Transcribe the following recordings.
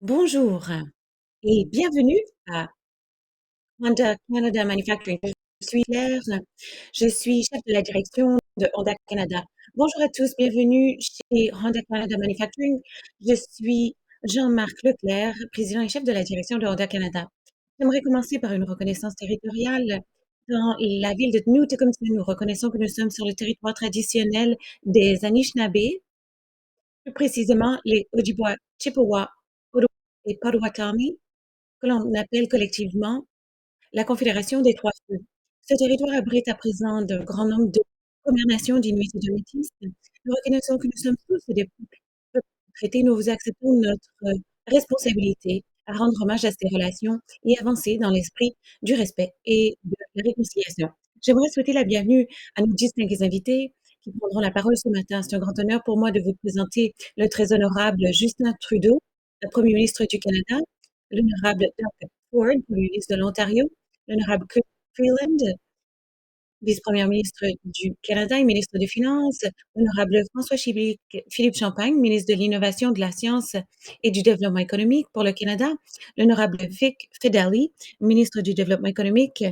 Bonjour et bienvenue à Honda Canada Manufacturing. Je suis Claire, je suis chef de la direction de Honda Canada. Bonjour à tous, bienvenue chez Honda Canada Manufacturing. Je suis Jean-Marc Leclerc, président et chef de la direction de Honda Canada. J'aimerais commencer par une reconnaissance territoriale. Dans la ville de Newtecumseh, nous reconnaissons que nous sommes sur le territoire traditionnel des Anishinaabe, plus précisément les Ojibwa, Chippewa, Ottawa et Potawatomi, que l'on appelle collectivement la Confédération des Trois Feux. Ce territoire abrite à présent de grand nombre de Premières Nations, d'Inuits et de Métis. Nous reconnaissons que nous sommes tous des peuples traités. Nous vous acceptons notre responsabilité à rendre hommage à ces relations et avancer dans l'esprit du respect et de la réconciliation. J'aimerais souhaiter la bienvenue à nos distingués invités qui prendront la parole ce matin. C'est un grand honneur pour moi de vous présenter le très honorable Justin Trudeau, le Premier ministre du Canada, l'honorable Doug Ford, Premier ministre de l'Ontario, l'honorable Chrystia Freeland, vice-première ministre du Canada et ministre des Finances, l'honorable François Philippe Champagne, ministre de l'Innovation, de la Science et du Développement économique pour le Canada, l'honorable Vic Fedeli, ministre du Développement économique,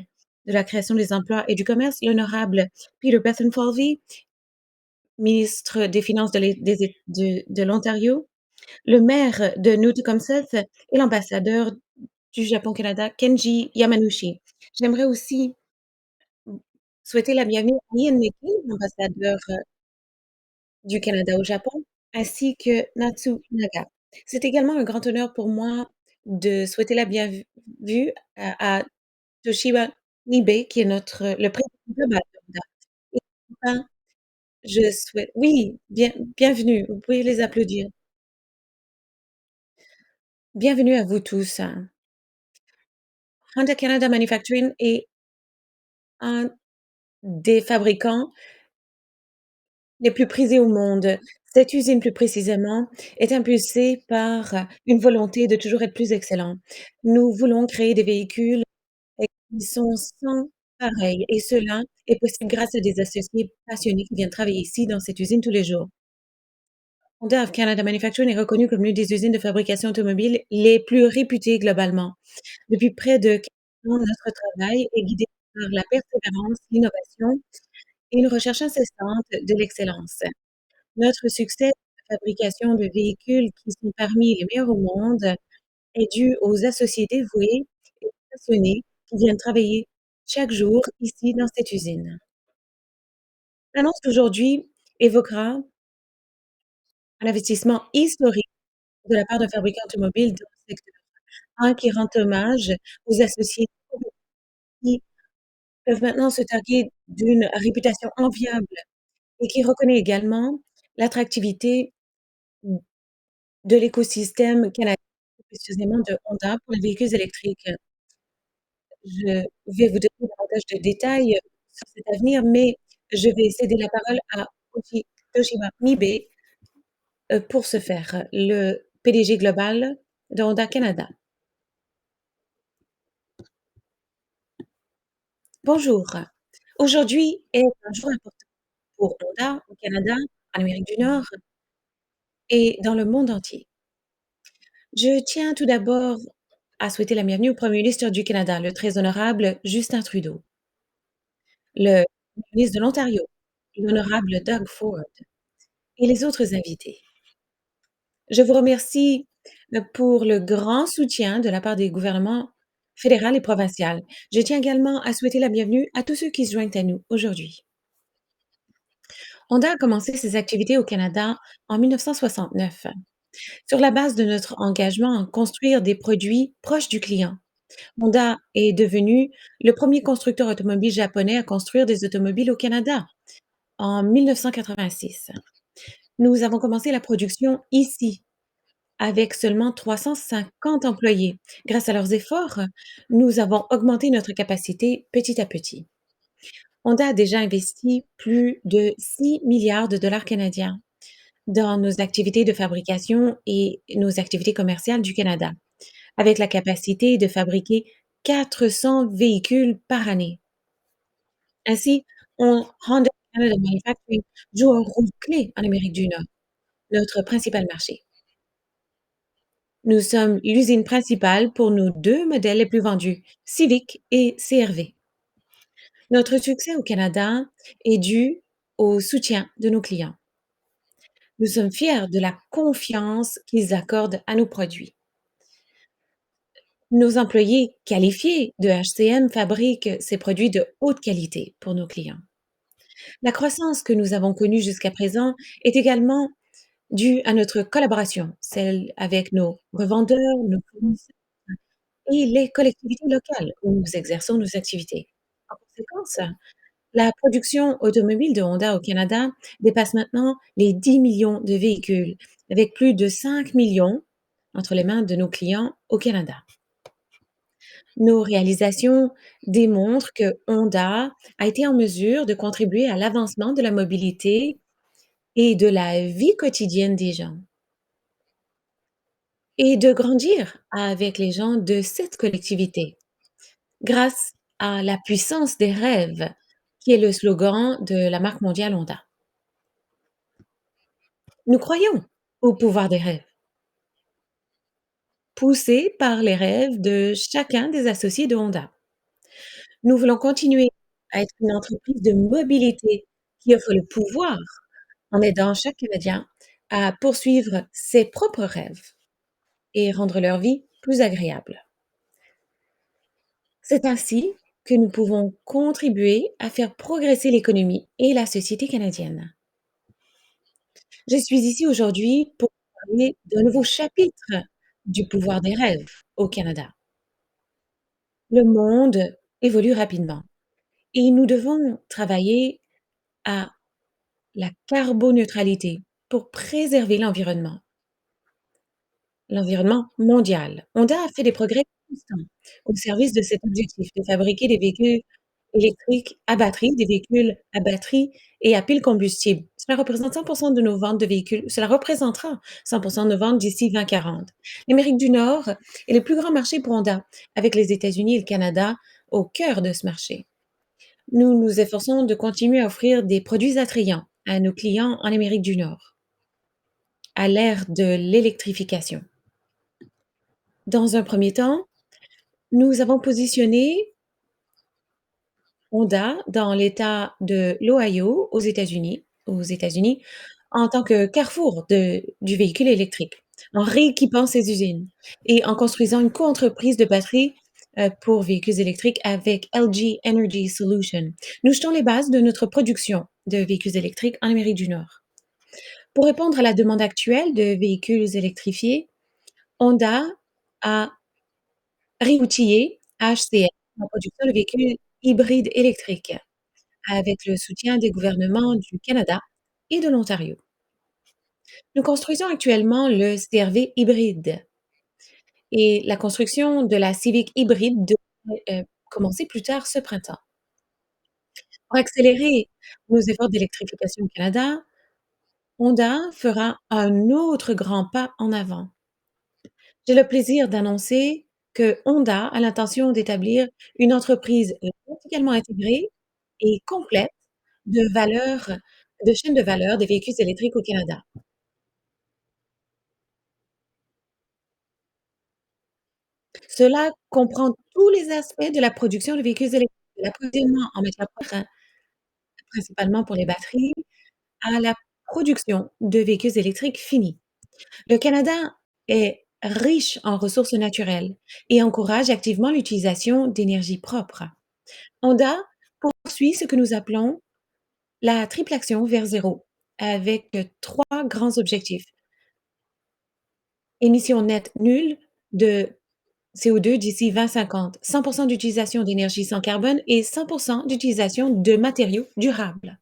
de la création des emplois et du commerce, l'honorable Peter Bethlenfalvy, ministre des Finances de l'Ontario, le maire de Newtecumseh et l'ambassadeur du Japon au Canada, Kenji Yamanouchi. J'aimerais aussi souhaiter la bienvenue à Ian McKay, l'ambassadeur du Canada au Japon, ainsi que Natsu Naga. C'est également un grand honneur pour moi de souhaiter la bienvenue à Toshiba Mibe, qui est le président global de Honda. Et enfin, je souhaite oui, bienvenue, vous pouvez les applaudir. Bienvenue à vous tous. Honda Canada Manufacturing est un des fabricants les plus prisés au monde. Cette usine, plus précisément, est impulsée par une volonté de toujours être plus excellent. Nous voulons créer des véhicules qui sont sans pareil et cela est possible grâce à des associés passionnés qui viennent travailler ici dans cette usine tous les jours. Honda of Canada Manufacturing est reconnue comme l'une des usines de fabrication automobile les plus réputées globalement. Depuis près de 15 ans, notre travail est guidé par la persévérance, l'innovation et une recherche incessante de l'excellence. Notre succès de fabrication de véhicules qui sont parmi les meilleurs au monde est dû aux associés dévoués et passionnés qui viennent travailler chaque jour ici dans cette usine. L'annonce d'aujourd'hui évoquera un investissement historique de la part d'un fabricant automobile dans le secteur, un qui rend hommage aux associés qui peuvent maintenant se targuer d'une réputation enviable et qui reconnaît également l'attractivité de l'écosystème canadien, plus précisément de Honda pour les véhicules électriques. Je vais vous donner davantage de détails sur cet avenir, mais je vais céder la parole à Toshiba Mibe, pour ce faire, le PDG global de Honda Canada. Bonjour. Aujourd'hui est un jour important pour Honda au Canada, en Amérique du Nord et dans le monde entier. Je tiens tout d'abord à souhaiter la bienvenue au Premier ministre du Canada, le très honorable Justin Trudeau, le ministre de l'Ontario, l'honorable Doug Ford et les autres invités. Je vous remercie pour le grand soutien de la part des gouvernements fédéral et provincial. Je tiens également à souhaiter la bienvenue à tous ceux qui se joignent à nous aujourd'hui. Honda a commencé ses activités au Canada en 1969, sur la base de notre engagement à construire des produits proches du client. Honda est devenu le premier constructeur automobile japonais à construire des automobiles au Canada en 1986. Nous avons commencé la production ici, avec seulement 350 employés. Grâce à leurs efforts, nous avons augmenté notre capacité petit à petit. Honda a déjà investi plus de 6 milliards de dollars canadiens dans nos activités de fabrication et nos activités commerciales du Canada, avec la capacité de fabriquer 400 véhicules par année. Ainsi, Honda Canada Manufacturing joue un rôle clé en Amérique du Nord, notre principal marché. Nous sommes l'usine principale pour nos 2 modèles les plus vendus, Civic et CR-V. Notre succès au Canada est dû au soutien de nos clients. Nous sommes fiers de la confiance qu'ils accordent à nos produits. Nos employés qualifiés de HCM fabriquent ces produits de haute qualité pour nos clients. La croissance que nous avons connue jusqu'à présent est également due à notre collaboration, celle avec nos revendeurs, nos fournisseurs et les collectivités locales où nous exerçons nos activités. En conséquence, la production automobile de Honda au Canada dépasse maintenant les 10 millions de véhicules, avec plus de 5 millions entre les mains de nos clients au Canada. Nos réalisations démontrent que Honda a été en mesure de contribuer à l'avancement de la mobilité et de la vie quotidienne des gens et de grandir avec les gens de cette collectivité grâce à la puissance des rêves, qui est le slogan de la marque mondiale Honda. Nous croyons au pouvoir des rêves, poussés par les rêves de chacun des associés de Honda. Nous voulons continuer à être une entreprise de mobilité qui offre le pouvoir en aidant chaque Canadien à poursuivre ses propres rêves et rendre leur vie plus agréable. C'est ainsi que nous pouvons contribuer à faire progresser l'économie et la société canadienne. Je suis ici aujourd'hui pour parler d'un nouveau chapitre du pouvoir des rêves au Canada. Le monde évolue rapidement et nous devons travailler à la carboneutralité pour préserver l'environnement mondial. Honda a fait des progrès constants au service de cet objectif de fabriquer des véhicules électriques à batterie, des véhicules à batterie et à pile combustible. Cela représentera 100% de nos ventes d'ici 2040. L'Amérique du Nord est le plus grand marché pour Honda, avec les États-Unis et le Canada au cœur de ce marché. Nous nous efforçons de continuer à offrir des produits attrayants à nos clients en Amérique du Nord, à l'ère de l'électrification. Dans un premier temps, nous avons positionné Honda dans l'État de l'Ohio aux États-Unis, en tant que carrefour du véhicule électrique, en rééquipant ses usines et en construisant une coentreprise de batteries pour véhicules électriques avec LG Energy Solution. Nous jetons les bases de notre production de véhicules électriques en Amérique du Nord. Pour répondre à la demande actuelle de véhicules électrifiés, Honda a réoutillé HCM en production de véhicules hybrides électriques avec le soutien des gouvernements du Canada et de l'Ontario. Nous construisons actuellement le CR-V hybride et la construction de la Civic hybride devrait commencer plus tard ce printemps. Pour accélérer nos efforts d'électrification au Canada, Honda fera un autre grand pas en avant. J'ai le plaisir d'annoncer que Honda a l'intention d'établir une entreprise verticalement intégrée et complète de chaîne de valeur des véhicules électriques au Canada. Cela comprend tous les aspects de la production de véhicules électriques, de l'approvisionnement en matières premières, principalement pour les batteries, à la production de véhicules électriques finis. Le Canada est riche en ressources naturelles et encourage activement l'utilisation d'énergies propres. Honda poursuit ce que nous appelons la triple action vers zéro, avec 3 grands objectifs: émissions nettes nulles de CO2 d'ici 2050, 100% d'utilisation d'énergie sans carbone et 100% d'utilisation de matériaux durables.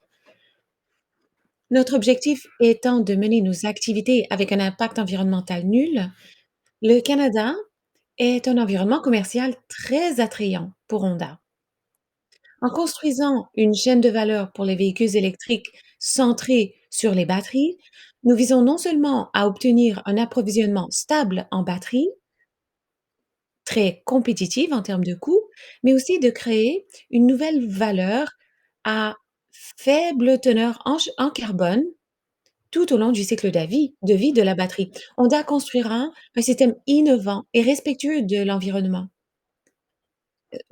Notre objectif étant de mener nos activités avec un impact environnemental nul, le Canada est un environnement commercial très attrayant pour Honda. En construisant une chaîne de valeur pour les véhicules électriques centrée sur les batteries, nous visons non seulement à obtenir un approvisionnement stable en batteries, très compétitive en termes de coûts, mais aussi de créer une nouvelle valeur à faible teneur en carbone tout au long du cycle de vie de la batterie. Honda construira un système innovant et respectueux de l'environnement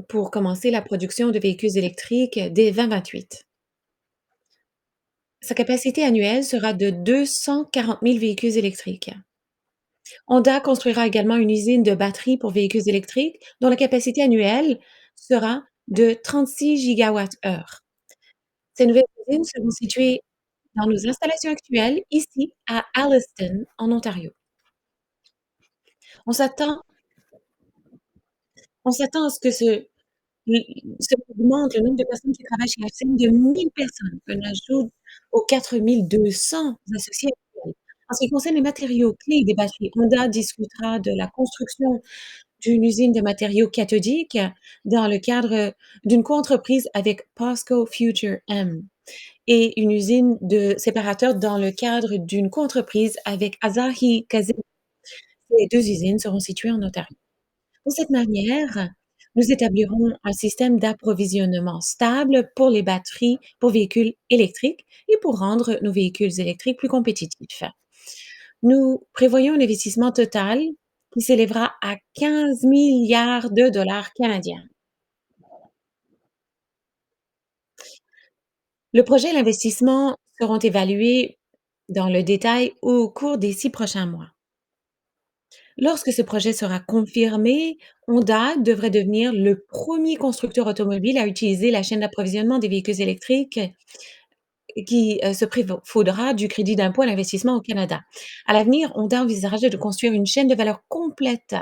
pour commencer la production de véhicules électriques dès 2028. Sa capacité annuelle sera de 240 000 véhicules électriques. Honda construira également une usine de batteries pour véhicules électriques dont la capacité annuelle sera de 36 gigawattheures. Ces nouvelles usines seront situées dans nos installations actuelles, ici à Alliston, en Ontario. On s'attend, on s'attend à ce que cela augmente le nombre de personnes qui travaillent chez HCM de 1000 personnes, un ajout aux 4200 associés actuels. En ce qui concerne les matériaux clés des batteries, Honda discutera de la construction d'une usine de matériaux cathodiques dans le cadre d'une coentreprise avec POSCO Future M et une usine de séparateurs dans le cadre d'une coentreprise avec Asahi Kasei. Ces 2 usines seront situées en Ontario. De cette manière, nous établirons un système d'approvisionnement stable pour les batteries pour véhicules électriques et pour rendre nos véhicules électriques plus compétitifs. Nous prévoyons un investissement total qui s'élèvera à 15 milliards de dollars canadiens. Le projet et l'investissement seront évalués dans le détail au cours des 6 prochains mois. Lorsque ce projet sera confirmé, Honda devrait devenir le premier constructeur automobile à utiliser la chaîne d'approvisionnement des véhicules électriques qui se prévaudra du crédit d'impôt à l'investissement au Canada. À l'avenir, Honda envisage de construire une chaîne de valeur complète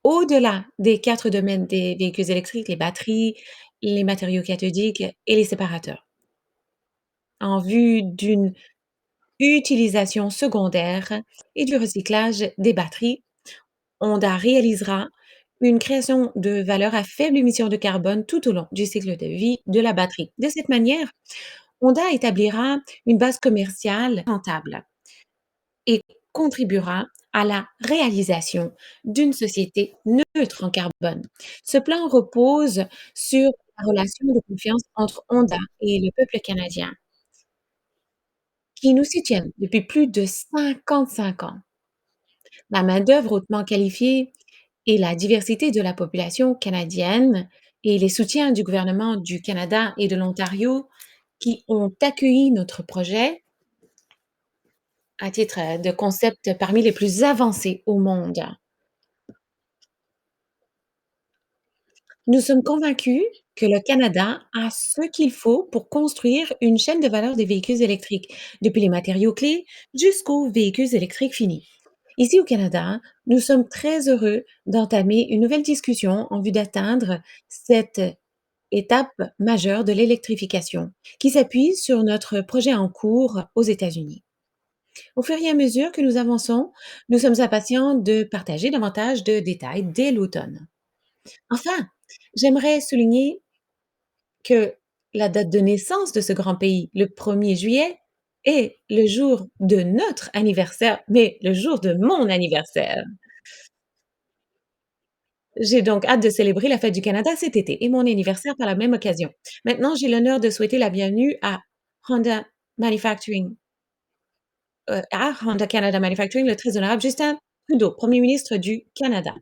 au-delà des 4 domaines des véhicules électriques, les batteries, les matériaux cathodiques et les séparateurs, en vue d'une utilisation secondaire et du recyclage des batteries. Honda réalisera une création de valeur à faible émission de carbone tout au long du cycle de vie de la batterie. De cette manière, Honda établira une base commerciale rentable et contribuera à la réalisation d'une société neutre en carbone. Ce plan repose sur la relation de confiance entre Honda et le peuple canadien, qui nous soutiennent depuis plus de 55 ans. La main-d'œuvre hautement qualifiée et la diversité de la population canadienne et les soutiens du gouvernement du Canada et de l'Ontario qui ont accueilli notre projet à titre de concept parmi les plus avancés au monde. Nous sommes convaincus que le Canada a ce qu'il faut pour construire une chaîne de valeur des véhicules électriques, depuis les matériaux clés jusqu'aux véhicules électriques finis. Ici au Canada, nous sommes très heureux d'entamer une nouvelle discussion en vue d'atteindre cette étape majeure de l'électrification, qui s'appuie sur notre projet en cours aux États-Unis. Au fur et à mesure que nous avançons, nous sommes impatients de partager davantage de détails dès l'automne. Enfin, j'aimerais souligner que la date de naissance de ce grand pays, le 1er juillet, est le jour de notre anniversaire, mais le jour de mon anniversaire. J'ai donc hâte de célébrer la fête du Canada cet été et mon anniversaire par la même occasion. Maintenant, j'ai l'honneur de souhaiter la bienvenue Honda Manufacturing, à Honda Canada Manufacturing, le très honorable Justin Trudeau, Premier ministre du Canada.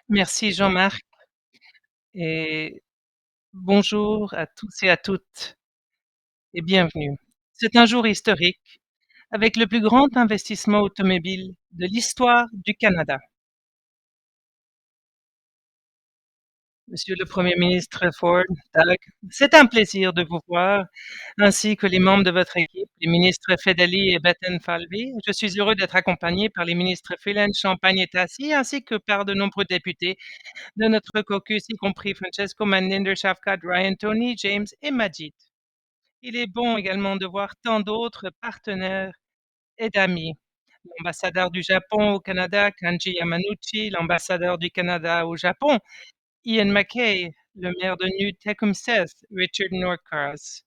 Merci Jean-Marc et bonjour à tous et à toutes et bienvenue. C'est un jour historique avec le plus grand investissement automobile de l'histoire du Canada. Monsieur le Premier ministre Ford, Doug, c'est un plaisir de vous voir, ainsi que les membres de votre équipe, les ministres Fedeli et Betten Falvey. Je suis heureux d'être accompagné par les ministres Phelan, Champagne et Tassi, ainsi que par de nombreux députés de notre caucus, y compris Francesco Maninder, Shafkat, Ryan, Tony, James et Majid. Il est bon également de voir tant d'autres partenaires et d'amis. L'ambassadeur du Japon au Canada, Kanji Yamanouchi, l'ambassadeur du Canada au Japon, Ian MacKay, le maire de New Tecumseth, Richard Norcross.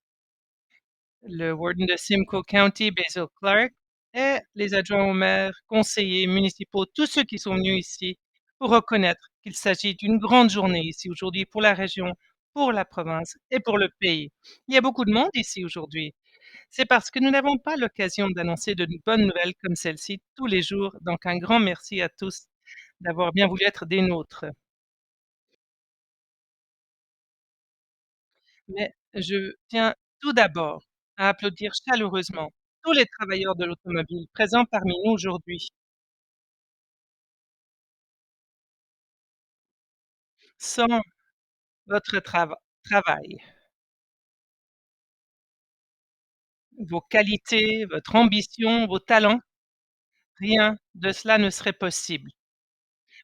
le warden de Simcoe County, Basil Clark, et les adjoints au maire, conseillers municipaux, tous ceux qui sont venus ici pour reconnaître qu'il s'agit d'une grande journée ici aujourd'hui pour la région, pour la province et pour le pays. Il y a beaucoup de monde ici aujourd'hui. C'est parce que nous n'avons pas l'occasion d'annoncer de bonnes nouvelles comme celle-ci tous les jours. Donc un grand merci à tous d'avoir bien voulu être des nôtres. Mais je tiens tout d'abord à applaudir chaleureusement tous les travailleurs de l'automobile présents parmi nous aujourd'hui. Sans votre travail, vos qualités, votre ambition, vos talents, rien de cela ne serait possible.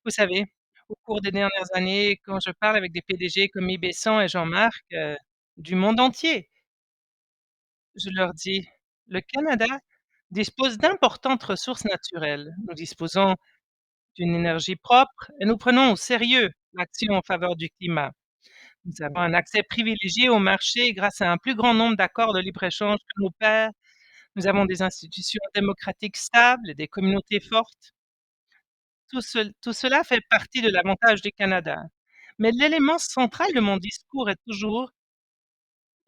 Vous savez, au cours des dernières années, quand je parle avec des PDG comme Yves Besson et Jean-Marc, du monde entier, je leur dis: «Le Canada dispose d'importantes ressources naturelles. Nous disposons d'une énergie propre et nous prenons au sérieux l'action en faveur du climat. Nous avons un accès privilégié au marché grâce à un plus grand nombre d'accords de libre-échange que nos pairs. Nous avons des institutions démocratiques stables et des communautés fortes. Tout cela fait partie de l'avantage du Canada. Mais l'élément central de mon discours est toujours,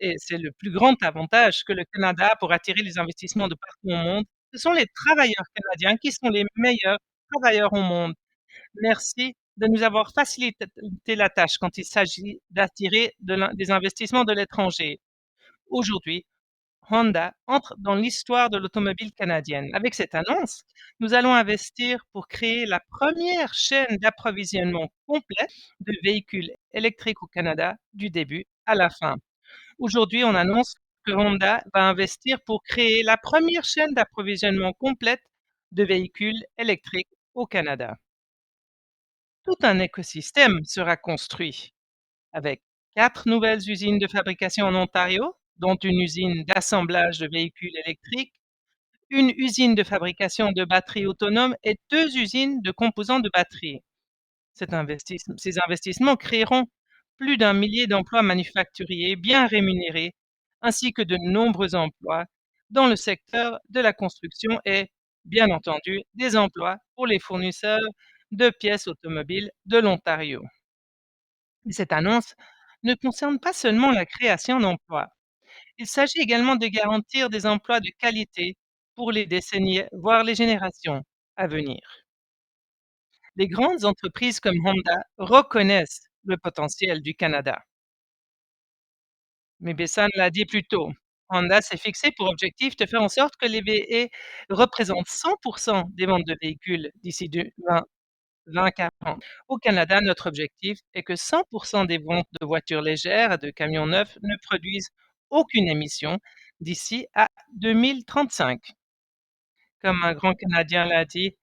et c'est le plus grand avantage que le Canada a pour attirer les investissements de partout au monde, ce sont les travailleurs canadiens qui sont les meilleurs travailleurs au monde. Merci de nous avoir facilité la tâche quand il s'agit d'attirer des investissements de l'étranger. Aujourd'hui, Honda entre dans l'histoire de l'automobile canadienne. Avec cette annonce, nous allons investir pour créer la première chaîne d'approvisionnement complète de véhicules électriques au Canada du début à la fin. Aujourd'hui, on annonce que Honda va investir pour créer la première chaîne d'approvisionnement complète de véhicules électriques au Canada. Tout un écosystème sera construit avec 4 nouvelles usines de fabrication en Ontario, dont une usine d'assemblage de véhicules électriques, une usine de fabrication de batteries autonomes et 2 usines de composants de batteries. Ces investissements créeront plus d'un millier d'emplois manufacturiers bien rémunérés, ainsi que de nombreux emplois dans le secteur de la construction et, bien entendu, des emplois pour les fournisseurs de pièces automobiles de l'Ontario. Mais cette annonce ne concerne pas seulement la création d'emplois. Il s'agit également de garantir des emplois de qualité pour les décennies, voire les générations à venir. Les grandes entreprises comme Honda reconnaissent le potentiel du Canada. Mais Bessan l'a dit plus tôt, Honda s'est fixé pour objectif de faire en sorte que les VE représentent 100% des ventes de véhicules d'ici 2040. Au Canada, notre objectif est que 100% des ventes de voitures légères et de camions neufs ne produisent aucune émission d'ici à 2035. Comme un grand Canadien l'a dit,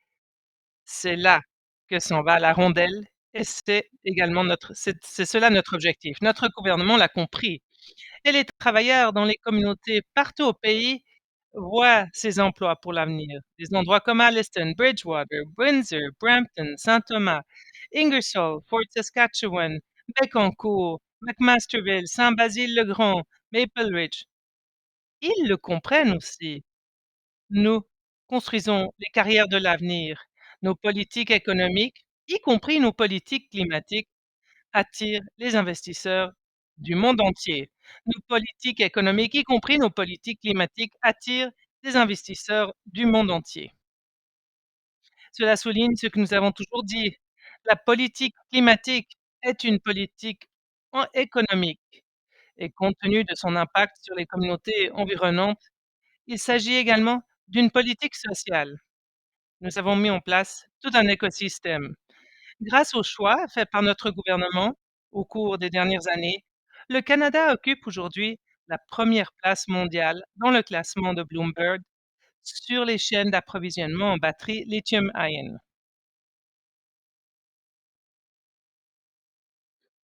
c'est là que s'en va la rondelle et c'est cela notre objectif. Notre gouvernement l'a compris et les travailleurs dans les communautés partout au pays voient ces emplois pour l'avenir. Des endroits comme Alliston, Bridgewater, Windsor, Brampton, Saint-Thomas, Ingersoll, Fort Saskatchewan, Bécancour, McMasterville, Saint-Basile-le-Grand, Maple Ridge. Ils le comprennent aussi. Nous construisons les carrières de l'avenir. Nos politiques économiques, y compris nos politiques climatiques, attirent les investisseurs du monde entier. Nos politiques économiques, y compris nos politiques climatiques, attirent des investisseurs du monde entier. Cela souligne ce que nous avons toujours dit. La politique climatique est une politique économique et compte tenu de son impact sur les communautés environnantes, il s'agit également d'une politique sociale. Nous avons mis en place tout un écosystème. Grâce aux choix faits par notre gouvernement au cours des dernières années, le Canada occupe aujourd'hui la première place mondiale dans le classement de Bloomberg sur les chaînes d'approvisionnement en batteries lithium-ion.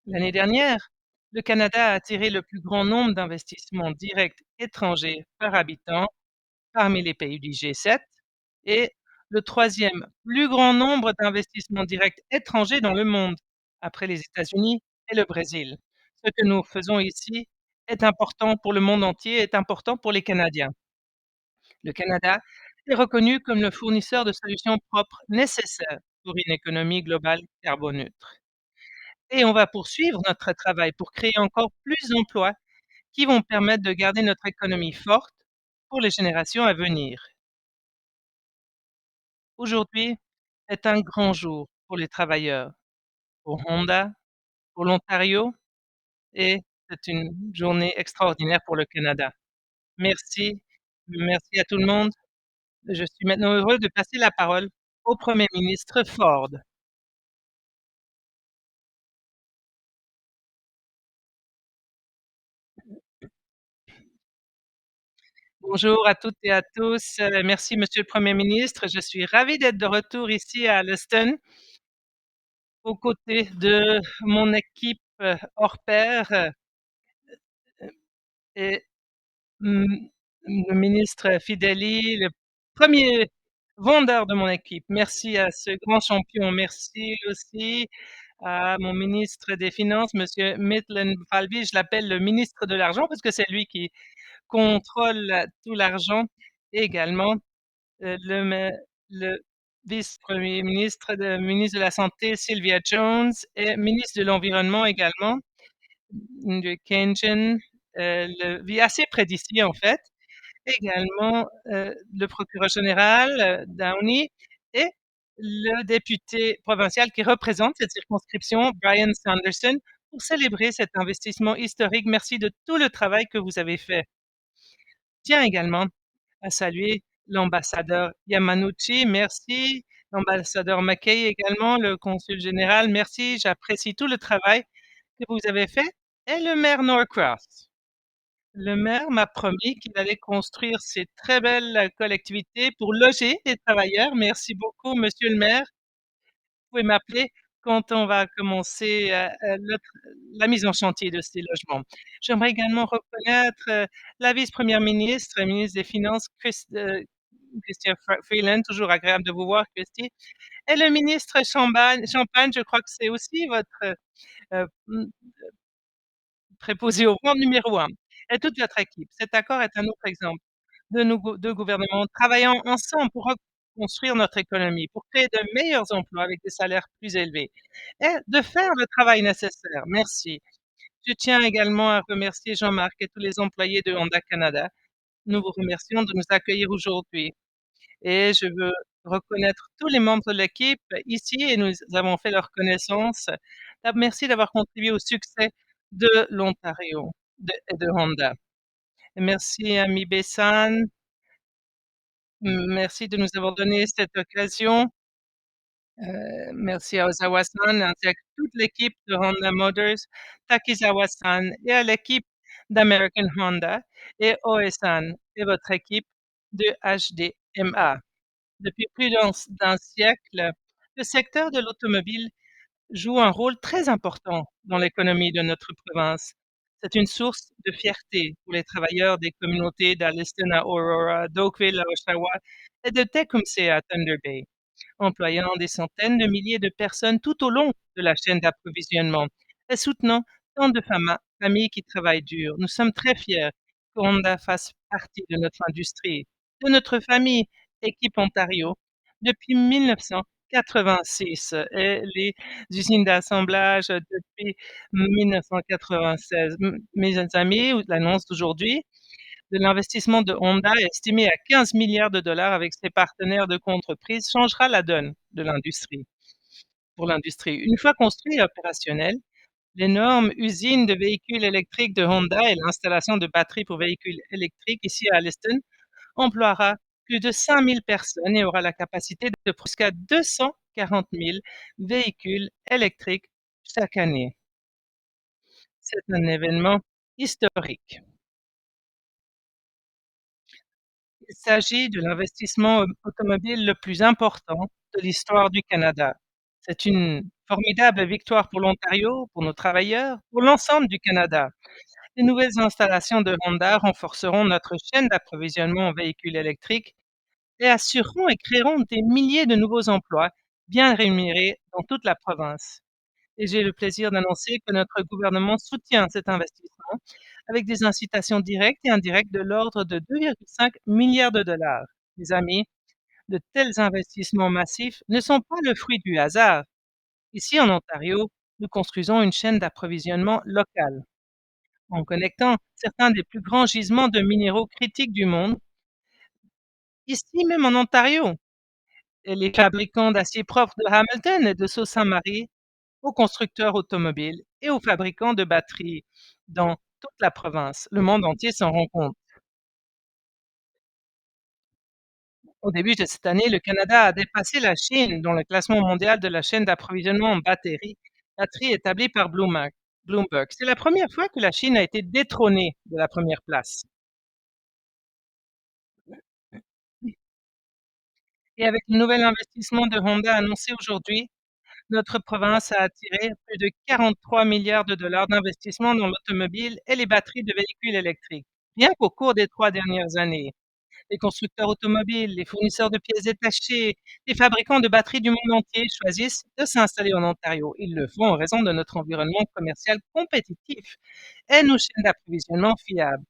L'année dernière, le Canada a attiré le plus grand nombre d'investissements directs étrangers par habitant parmi les pays du G7 et le troisième plus grand nombre d'investissements directs étrangers dans le monde, après les États-Unis et le Brésil. Ce que nous faisons ici est important pour le monde entier, est important pour les Canadiens. Le Canada est reconnu comme le fournisseur de solutions propres nécessaires pour une économie globale carboneutre. Et on va poursuivre notre travail pour créer encore plus d'emplois qui vont permettre de garder notre économie forte pour les générations à venir. Aujourd'hui est un grand jour pour les travailleurs, pour Honda, pour l'Ontario et c'est une journée extraordinaire pour le Canada. Merci, merci à tout le monde. Je suis maintenant heureux de passer la parole au Premier ministre Ford. Bonjour à toutes et à tous. Merci Monsieur le Premier ministre. Je suis ravi d'être de retour ici à Alliston, aux côtés de mon équipe, hors pair, et mmh, le ministre Fideli, le premier vendeur de mon équipe. Merci à ce grand champion. Merci aussi à mon ministre des Finances, Monsieur Maitland Falvey. Je l'appelle le ministre de l'argent parce que c'est lui qui contrôle tout l'argent. Et également, le vice-premier ministre de la Santé, Sylvia Jones, et ministre de l'Environnement également, de Kenjen, vit assez près d'ici, en fait. Également, le procureur général, Downey, et le député provincial qui représente cette circonscription, Brian Sanderson, pour célébrer cet investissement historique. Merci de tout le travail que vous avez fait. Tiens également à saluer l'ambassadeur Yamanouchi, merci. L'ambassadeur Mackay également, le consul général, merci. J'apprécie tout le travail que vous avez fait. Et le maire Norcross. Le maire m'a promis qu'il allait construire ces très belles collectivités pour loger les travailleurs. Merci beaucoup, monsieur le maire. Vous pouvez m'appeler quand on va commencer, la mise en chantier de ces logements. J'aimerais également reconnaître, la vice-première ministre et ministre des Finances, Chrystia Freeland, toujours agréable de vous voir, Christy, et le ministre Champagne, je crois que c'est aussi votre, mmh, préposé au rang numéro 1, et toute votre équipe. Cet accord est un autre exemple de nos 2 gouvernements travaillant ensemble pour reconstruire notre économie, pour créer de meilleurs emplois avec des salaires plus élevés et de faire le travail nécessaire. Merci. Je tiens également à remercier Jean-Marc et tous les employés de Honda Canada. Nous vous remercions de nous accueillir aujourd'hui et je veux reconnaître tous les membres de l'équipe ici et nous avons fait leur connaissance. Merci d'avoir contribué au succès de l'Ontario et de Honda. Merci à Bessan. Merci de nous avoir donné cette occasion. Merci à Ozawa-san, ainsi à toute l'équipe de Honda Motors, Takizawa-san et à l'équipe d'American Honda et Oe-san et votre équipe de HDMA. Depuis plus d'un siècle, le secteur de l'automobile joue un rôle très important dans l'économie de notre province. C'est une source de fierté pour les travailleurs des communautés d'Alliston à Aurora, d'Oakville à Oshawa et de Tecumseh à Thunder Bay, employant des centaines de milliers de personnes tout au long de la chaîne d'approvisionnement et soutenant tant de familles qui travaillent dur. Nous sommes très fiers que Honda fasse partie de notre industrie, de notre famille Équipe Ontario depuis 1986 et les usines d'assemblage depuis 1996. Mes amis, l'annonce d'aujourd'hui de l'investissement de Honda estimé à 15 milliards de dollars avec ses partenaires de coentreprise changera la donne de l'industrie pour l'industrie. Une fois construit et opérationnel, l'énorme usine de véhicules électriques de Honda et l'installation de batteries pour véhicules électriques ici à Alliston emploiera plus de 5 000 personnes et aura la capacité de jusqu'à 240 000 véhicules électriques chaque année. C'est un événement historique. Il s'agit de l'investissement automobile le plus important de l'histoire du Canada. C'est une formidable victoire pour l'Ontario, pour nos travailleurs, pour l'ensemble du Canada. Les nouvelles installations de Honda renforceront notre chaîne d'approvisionnement en véhicules électriques et assureront et créeront des milliers de nouveaux emplois bien rémunérés dans toute la province. Et j'ai le plaisir d'annoncer que notre gouvernement soutient cet investissement avec des incitations directes et indirectes de l'ordre de 2,5 milliards de dollars. Mes amis, de tels investissements massifs ne sont pas le fruit du hasard. Ici, en Ontario, nous construisons une chaîne d'approvisionnement locale. En connectant certains des plus grands gisements de minéraux critiques du monde, ici même en Ontario, et les fabricants d'acier propre de Hamilton et de Sault-Saint-Marie, aux constructeurs automobiles et aux fabricants de batteries dans toute la province. Le monde entier s'en rend compte. Au début de cette année, le Canada a dépassé la Chine dans le classement mondial de la chaîne d'approvisionnement en batteries établie par Bloomberg. C'est la première fois que la Chine a été détrônée de la première place. Et avec le nouvel investissement de Honda annoncé aujourd'hui, notre province a attiré plus de 43 milliards de dollars d'investissement dans l'automobile et les batteries de véhicules électriques. Bien qu'au cours des 3 dernières années, les constructeurs automobiles, les fournisseurs de pièces détachées, les fabricants de batteries du monde entier choisissent de s'installer en Ontario. Ils le font en raison de notre environnement commercial compétitif et nos chaînes d'approvisionnement fiables.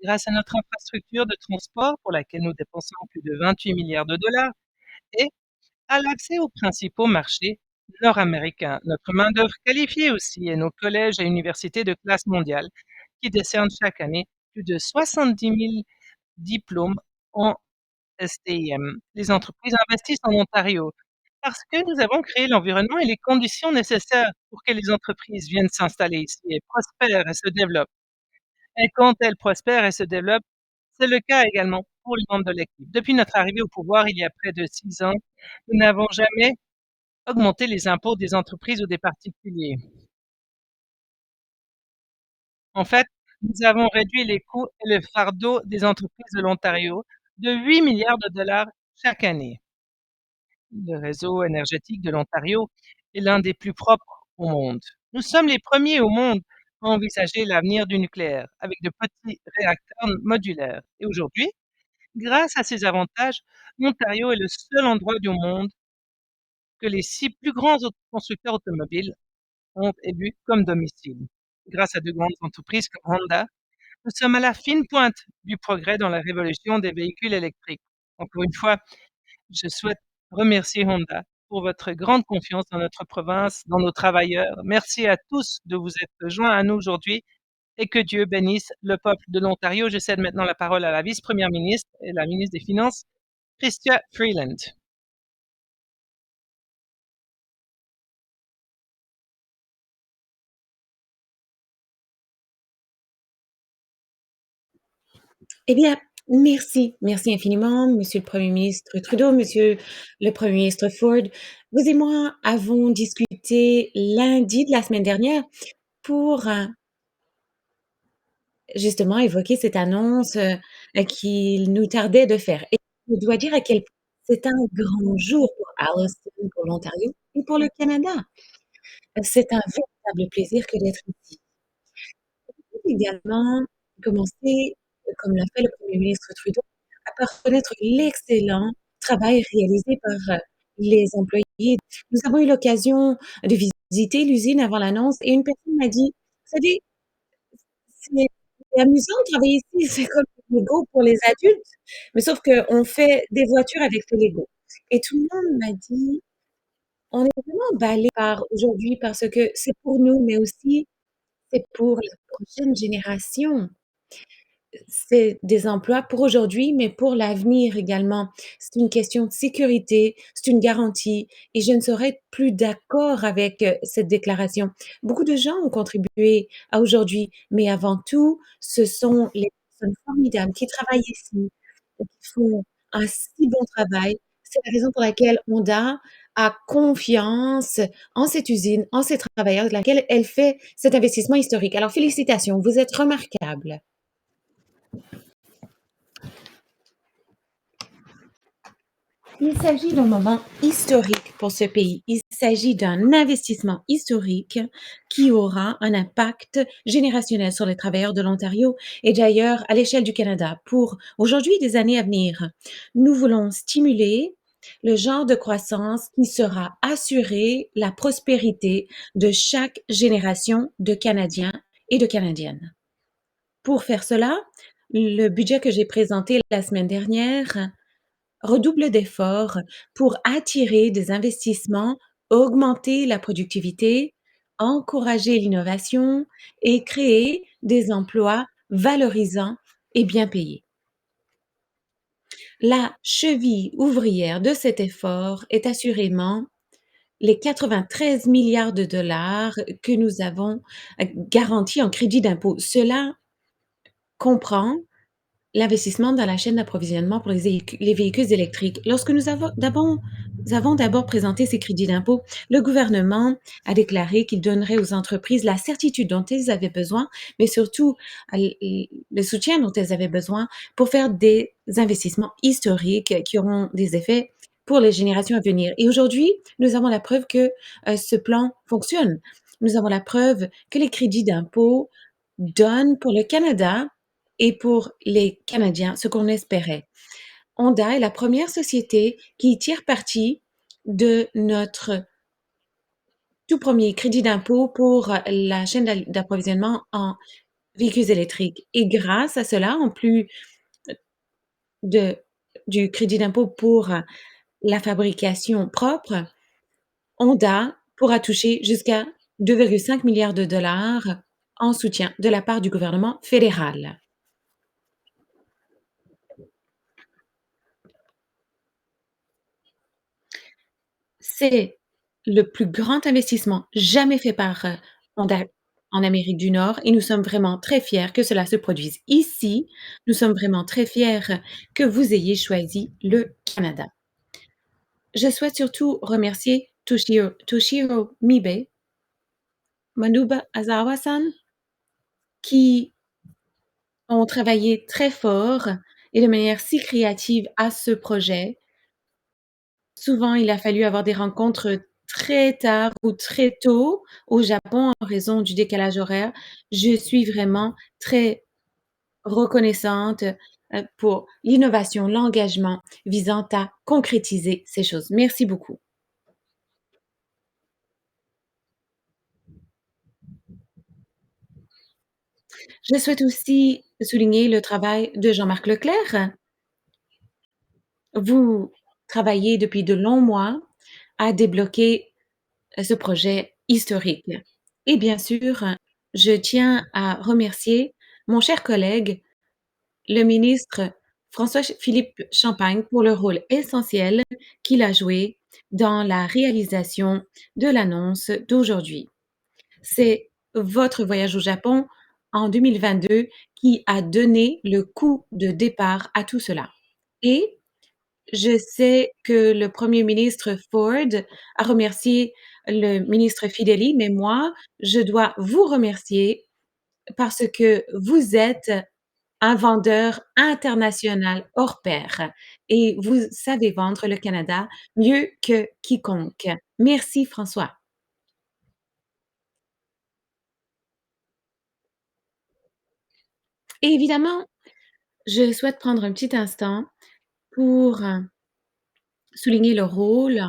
Grâce à notre infrastructure de transport pour laquelle nous dépensons plus de 28 milliards de dollars et à l'accès aux principaux marchés nord-américains. Notre main-d'œuvre qualifiée aussi et nos collèges et universités de classe mondiale qui décernent chaque année plus de 70 000 diplômes en STIM. Les entreprises investissent en Ontario parce que nous avons créé l'environnement et les conditions nécessaires pour que les entreprises viennent s'installer ici et prospèrent et se développent. Et quand elles prospèrent et se développent, c'est le cas également pour les membres de l'équipe. Depuis notre arrivée au pouvoir il y a près de 6 ans, nous n'avons jamais augmenté les impôts des entreprises ou des particuliers. En fait, nous avons réduit les coûts et le fardeau des entreprises de l'Ontario de 8 milliards de dollars chaque année. Le réseau énergétique de l'Ontario est l'un des plus propres au monde. Nous sommes les premiers au monde à envisager l'avenir du nucléaire avec de petits réacteurs modulaires. Et aujourd'hui, grâce à ces avantages, l'Ontario est le seul endroit du monde que les 6 plus grands constructeurs automobiles ont élu comme domicile. Grâce à de grandes entreprises comme Honda, nous sommes à la fine pointe du progrès dans la révolution des véhicules électriques. Encore une fois, je souhaite remercier Honda pour votre grande confiance dans notre province, dans nos travailleurs. Merci à tous de vous être joints à nous aujourd'hui et que Dieu bénisse le peuple de l'Ontario. Je cède maintenant la parole à la vice-première ministre et la ministre des Finances, Chrystia Freeland. Eh bien, merci. Merci infiniment, Monsieur le Premier ministre Trudeau, Monsieur le Premier ministre Ford. Vous et moi avons discuté lundi de la semaine dernière pour, justement évoquer cette annonce, qu'il nous tardait de faire et je dois dire à quel point c'est un grand jour pour Alliston, pour l'Ontario et pour le Canada. C'est un véritable plaisir que d'être ici. Également commencer, comme l'a fait le Premier ministre Trudeau, à reconnaître l'excellent travail réalisé par, les employés. Nous avons eu l'occasion de visiter l'usine avant l'annonce et une personne m'a dit: «Vous savez, c'est amusant de travailler ici, c'est comme le Lego pour les adultes, mais sauf qu'on fait des voitures avec le Lego» et tout le monde m'a dit: «On est vraiment emballés par aujourd'hui parce que c'est pour nous, mais aussi c'est pour la prochaine génération». C'est des emplois pour aujourd'hui, mais pour l'avenir également. C'est une question de sécurité, c'est une garantie et je ne serais être plus d'accord avec, cette déclaration. Beaucoup de gens ont contribué à aujourd'hui, mais avant tout, ce sont les personnes formidables qui travaillent ici et qui font un si bon travail. C'est la raison pour laquelle Honda a confiance en cette usine, en ces travailleurs de laquelle elle fait cet investissement historique. Alors félicitations, vous êtes remarquables. Il s'agit d'un moment historique pour ce pays. Il s'agit d'un investissement historique qui aura un impact générationnel sur les travailleurs de l'Ontario et d'ailleurs à l'échelle du Canada pour aujourd'hui et des années à venir. Nous voulons stimuler le genre de croissance qui sera assurée la prospérité de chaque génération de Canadiens et de Canadiennes. Pour faire cela, le budget que j'ai présenté la semaine dernière redouble d'efforts pour attirer des investissements, augmenter la productivité, encourager l'innovation et créer des emplois valorisants et bien payés. La cheville ouvrière de cet effort est assurément les 93 milliards de dollars que nous avons garantis en crédit d'impôt. Cela comprend l'investissement dans la chaîne d'approvisionnement pour les véhicules électriques. Lorsque nous avons d'abord présenté ces crédits d'impôt, le gouvernement a déclaré qu'il donnerait aux entreprises la certitude dont elles avaient besoin, mais surtout le soutien dont elles avaient besoin pour faire des investissements historiques qui auront des effets pour les générations à venir. Et aujourd'hui, nous avons la preuve que ce plan fonctionne. Nous avons la preuve que les crédits d'impôt donnent pour le Canada et pour les Canadiens ce qu'on espérait. Honda est la première société qui tire parti de notre tout premier crédit d'impôt pour la chaîne d'approvisionnement en véhicules électriques. Et grâce à cela, en plus de, du crédit d'impôt pour la fabrication propre, Honda pourra toucher jusqu'à 2,5 milliards de dollars en soutien de la part du gouvernement fédéral. C'est le plus grand investissement jamais fait par, Honda en Amérique du Nord et nous sommes vraiment très fiers que cela se produise ici. Nous sommes vraiment très fiers que vous ayez choisi le Canada. Je souhaite surtout remercier Toshiro Mibe, Manuba Azawa-san, qui ont travaillé très fort et de manière si créative à ce projet. Souvent, il a fallu avoir des rencontres très tard ou très tôt au Japon en raison du décalage horaire. Je suis vraiment très reconnaissante, pour l'innovation, l'engagement visant à concrétiser ces choses. Merci beaucoup. Je souhaite aussi souligner le travail de Jean-Marc Leclerc. Vous travaillez depuis de longs mois à débloquer ce projet historique. Et bien sûr, je tiens à remercier mon cher collègue, le ministre François-Philippe Champagne, pour le rôle essentiel qu'il a joué dans la réalisation de l'annonce d'aujourd'hui. C'est votre voyage au Japon en 2022 qui a donné le coup de départ à tout cela. Et je sais que le premier ministre Ford a remercié le ministre Fideli, mais moi, je dois vous remercier parce que vous êtes un vendeur international hors pair et vous savez vendre le Canada mieux que quiconque. Merci François. Et évidemment, je souhaite prendre un petit instant pour souligner le rôle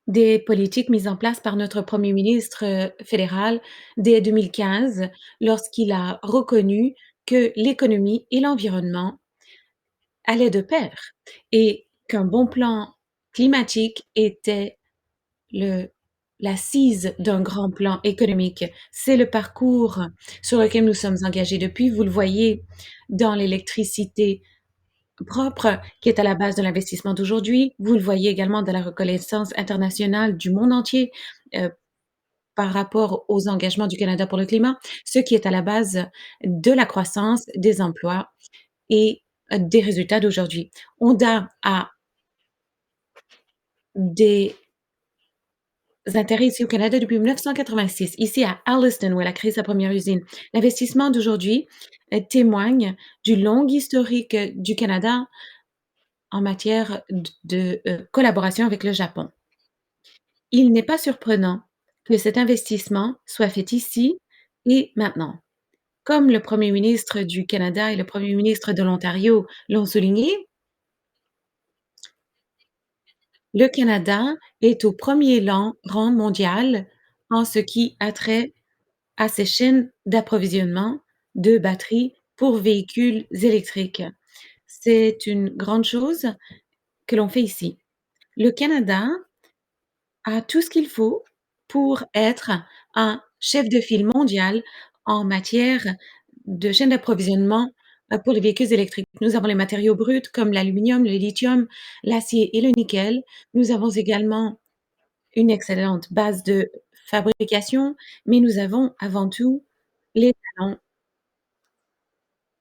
des politiques mises en place par notre premier ministre, fédéral dès 2015 lorsqu'il a reconnu que l'économie et l'environnement allaient de pair et qu'un bon plan climatique était le l'assise d'un grand plan économique. C'est le parcours sur lequel nous sommes engagés depuis. Vous le voyez dans l'électricité propre qui est à la base de l'investissement d'aujourd'hui. Vous le voyez également dans la reconnaissance internationale du monde entier, heu, par rapport aux engagements du Canada pour le climat, ce qui est à la base de la croissance, des emplois et des résultats d'aujourd'hui. Honda a des intérêts ici au Canada depuis 1986, ici à Alliston, où elle a créé sa première usine. L'investissement d'aujourd'hui, témoigne du long historique, du Canada en matière collaboration avec le Japon. Il n'est pas surprenant que cet investissement soit fait ici et maintenant. Comme le premier ministre du Canada et le premier ministre de l'Ontario l'ont souligné, le Canada est au premier rang mondial en ce qui a trait à ces chaînes d'approvisionnement de batteries pour véhicules électriques. C'est une grande chose que l'on fait ici. Le Canada a tout ce qu'il faut pour être un chef de file mondial en matière de chaîne d'approvisionnement, pour les véhicules électriques. Nous avons les matériaux bruts comme l'aluminium, le lithium, l'acier et le nickel. Nous avons également une excellente base de fabrication, mais nous avons avant tout les talents,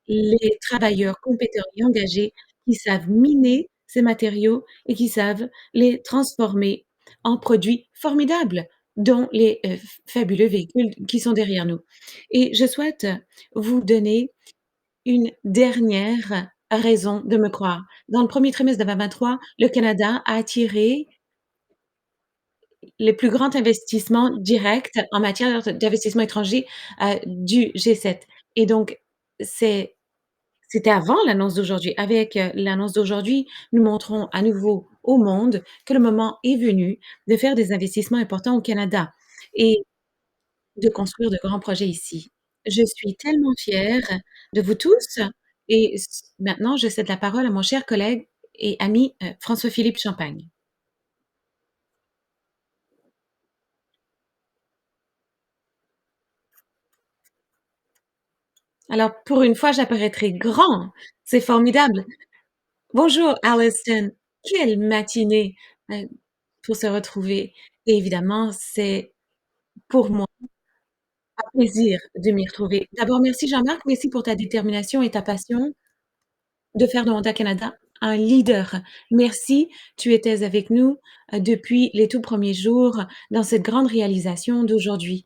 les travailleurs compétents et engagés qui savent miner ces matériaux et qui savent les transformer en produits formidables, dont les, fabuleux véhicules qui sont derrière nous. Et je souhaite vous donner une dernière raison de me croire. Dans le premier trimestre de 2023, le Canada a attiré les plus grands investissements directs en matière d'investissement étranger, du G7 et donc c'est c'était avant l'annonce d'aujourd'hui. Avec, l'annonce d'aujourd'hui, nous montrons à nouveau au monde que le moment est venu de faire des investissements importants au Canada et de construire de grands projets ici. Je suis tellement fière de vous tous et maintenant je cède la parole à mon cher collègue et ami, François-Philippe Champagne. Alors pour une fois, j'apparaîtrai grand, c'est formidable. Bonjour Alison, quelle matinée, heu, pour se retrouver et évidemment, c'est pour moi un plaisir de m'y retrouver. D'abord merci Jean-Marc, merci pour ta détermination et ta passion de faire de Honda Canada un leader. Merci, tu étais avec nous, depuis les tout premiers jours dans cette grande réalisation d'aujourd'hui.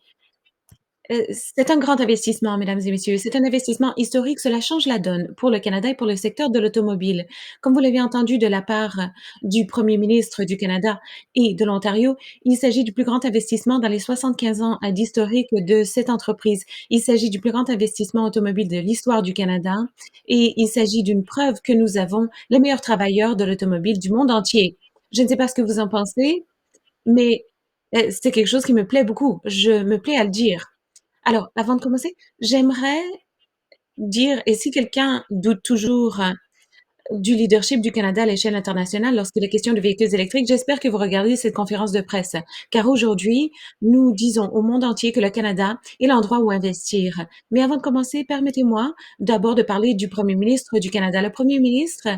C'est un grand investissement, mesdames et messieurs. C'est un investissement historique. Cela change la donne pour le Canada et pour le secteur de l'automobile. Comme vous l'avez entendu de la part du premier ministre du Canada et de l'Ontario, il s'agit du plus grand investissement dans les 75 ans d'historique de cette entreprise. Il s'agit du plus grand investissement automobile de l'histoire du Canada et il s'agit d'une preuve que nous avons les meilleurs travailleurs de l'automobile du monde entier. Je ne sais pas ce que vous en pensez, mais c'est quelque chose qui me plaît beaucoup. Je me plais à le dire. Alors, avant de commencer, j'aimerais dire et si quelqu'un doute toujours du leadership du Canada à l'échelle internationale lorsqu'il est question de véhicules électriques, j'espère que vous regardez cette conférence de presse, car aujourd'hui, nous disons au monde entier que le Canada est l'endroit où investir. Mais avant de commencer, permettez-moi d'abord de parler du premier ministre du Canada. Le premier ministre,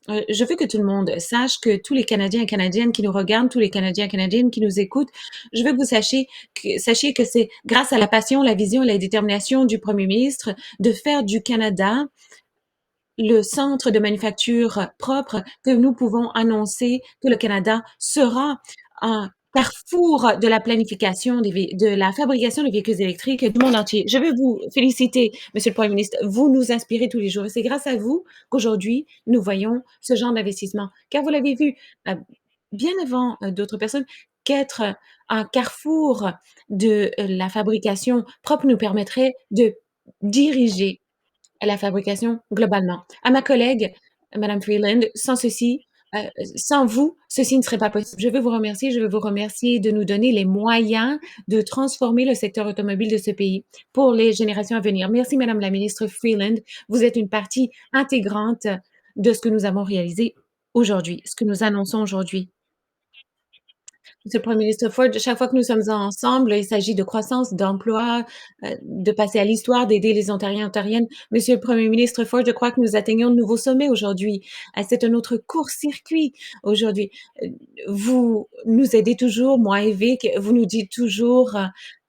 je veux que tout le monde sache que tous les Canadiens et Canadiennes qui nous regardent, tous les Canadiens et Canadiennes qui nous écoutent, je veux que vous sachiez que c'est grâce à la passion, la vision et la détermination du premier ministre de faire du Canada le centre de manufacture propre que nous pouvons annoncer que le Canada sera un carrefour de la planification de la fabrication de véhicules électriques du monde entier. Je veux vous féliciter, Monsieur le Premier ministre. Vous nous inspirez tous les jours et c'est grâce à vous qu'aujourd'hui, nous voyons ce genre d'investissement. Car vous l'avez vu, bien avant d'autres personnes, qu'être un carrefour de la fabrication propre nous permettrait de diriger à la fabrication globalement. À ma collègue, Madame Freeland, heu, sans vous, ceci ne serait pas possible. Je veux vous remercier de nous donner les moyens de transformer le secteur automobile de ce pays pour les générations à venir. Merci Madame la ministre Freeland, vous êtes une partie intégrante de ce que nous avons réalisé aujourd'hui, ce que nous annonçons aujourd'hui. Monsieur le Premier ministre Ford, chaque fois que nous sommes ensemble, il s'agit de croissance, d'emploi, de passer à l'histoire, d'aider les Ontariens et Ontariennes. Monsieur le Premier ministre Ford, je crois que nous atteignons de nouveaux sommets aujourd'hui. C'est un autre court-circuit aujourd'hui. Heu, vous nous aidez toujours, moi et Vic, vous nous dites toujours,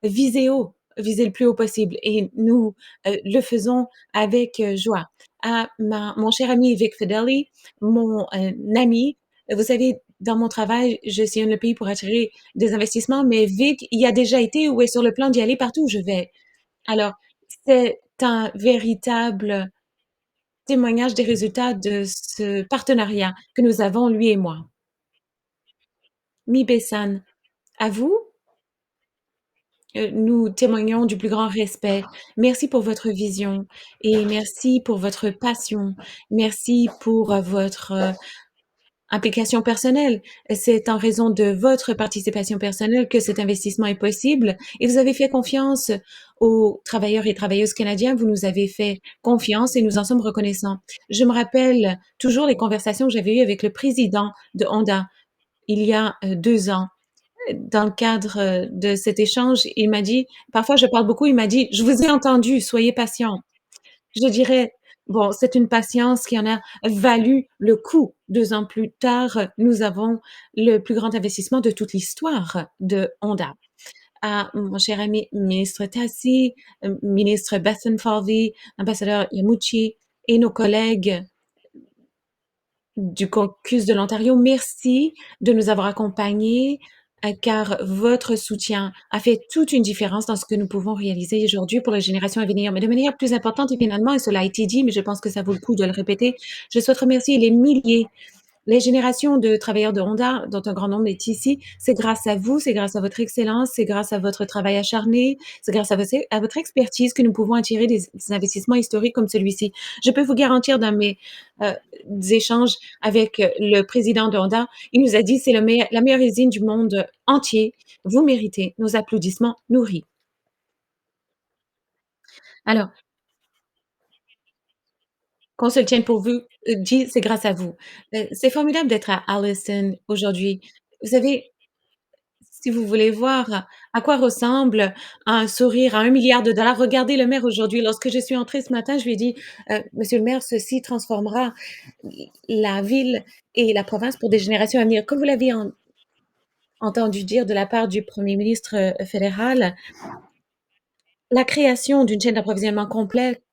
«Visez haut, visez le plus haut possible» et nous, le faisons avec, joie. À ma mon cher ami Vic Fedeli, mon, ami, vous savez, dans mon travail, je sillonne le pays pour attirer des investissements, mais Vic y a déjà été ou est sur le plan d'y aller partout où je vais. Alors, c'est un véritable témoignage des résultats de ce partenariat que nous avons, lui et moi. Mi-Be-San, à vous, nous témoignons du plus grand respect. Merci pour votre vision et merci pour votre passion. Merci pour, votre, implication personnelle. C'est en raison de votre participation personnelle que cet investissement est possible et vous avez fait confiance aux travailleurs et travailleuses canadiens. Vous nous avez fait confiance et nous en sommes reconnaissants. Je me rappelle toujours les conversations que j'avais eues avec le président de Honda il y a 2 ans. Dans le cadre de cet échange, il m'a dit, parfois je parle beaucoup, il m'a dit, je vous ai entendu, soyez patient. Je dirais, bon, c'est une patience qui en a valu le coup. 2 ans plus tard, nous avons le plus grand investissement de toute l'histoire de Honda. À mon cher ami ministre Tassi, ministre Bethan Falvey, ambassadeur Yamuchi et nos collègues du caucus de l'Ontario, merci de nous avoir accompagnés, car votre soutien a fait toute une différence dans ce que nous pouvons réaliser aujourd'hui pour les générations à venir. Mais de manière plus importante, et finalement, et cela a été dit, mais je pense que ça vaut le coup de le répéter, je souhaite remercier les milliers, les générations de travailleurs de Honda, dont un grand nombre est ici, c'est grâce à vous, c'est grâce à votre excellence, c'est grâce à votre travail acharné, c'est grâce à votre expertise que nous pouvons attirer des investissements historiques comme celui-ci. Je peux vous garantir dans mes échanges avec le président de Honda, il nous a dit c'est la meilleure usine du monde entier. Vous méritez nos applaudissements nourris. Alors, qu'on se le tienne pour vous, dit c'est grâce à vous. C'est formidable d'être à Alliston aujourd'hui. Vous savez, si vous voulez voir à quoi ressemble un sourire à 1 milliard de dollars, regardez le maire aujourd'hui. Lorsque je suis entrée ce matin, je lui ai dit, Monsieur le maire, ceci transformera la ville et la province pour des générations à venir. Comme vous l'avez entendu dire de la part du premier ministre fédéral, la création d'une chaîne d'approvisionnement complète,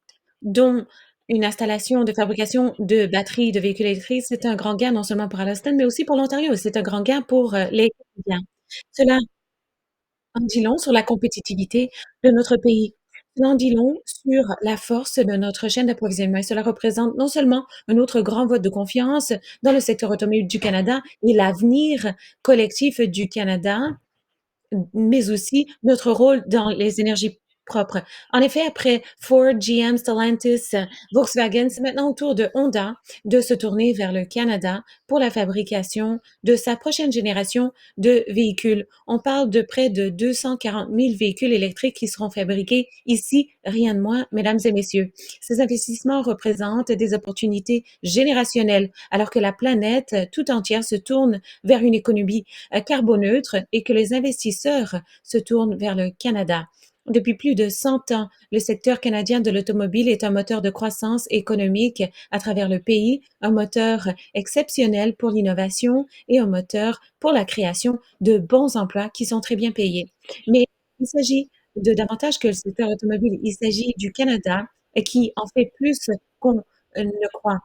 dont une installation de fabrication de batteries de véhicules électriques, c'est un grand gain non seulement pour Alstom, mais aussi pour l'Ontario. C'est un grand gain pour les Canadiens. Cela en dit long sur la compétitivité de notre pays. Cela en dit long sur la force de notre chaîne d'approvisionnement et cela représente non seulement un autre grand vote de confiance dans le secteur automobile du Canada et l'avenir collectif du Canada, mais aussi notre rôle dans les énergies propres. En effet, après Ford, GM, Stellantis, Volkswagen, c'est maintenant au tour de Honda de se tourner vers le Canada pour la fabrication de sa prochaine génération de véhicules. On parle de près de 240 000 véhicules électriques qui seront fabriqués ici, rien de moins, mesdames et messieurs. Ces investissements représentent des opportunités générationnelles alors que la planète tout entière se tourne vers une économie carboneutre et que les investisseurs se tournent vers le Canada. Depuis plus de 100 ans, le secteur canadien de l'automobile est un moteur de croissance économique à travers le pays, un moteur exceptionnel pour l'innovation et un moteur pour la création de bons emplois qui sont très bien payés. Mais il s'agit de davantage que le secteur automobile. Il s'agit du Canada qui en fait plus qu'on ne croit,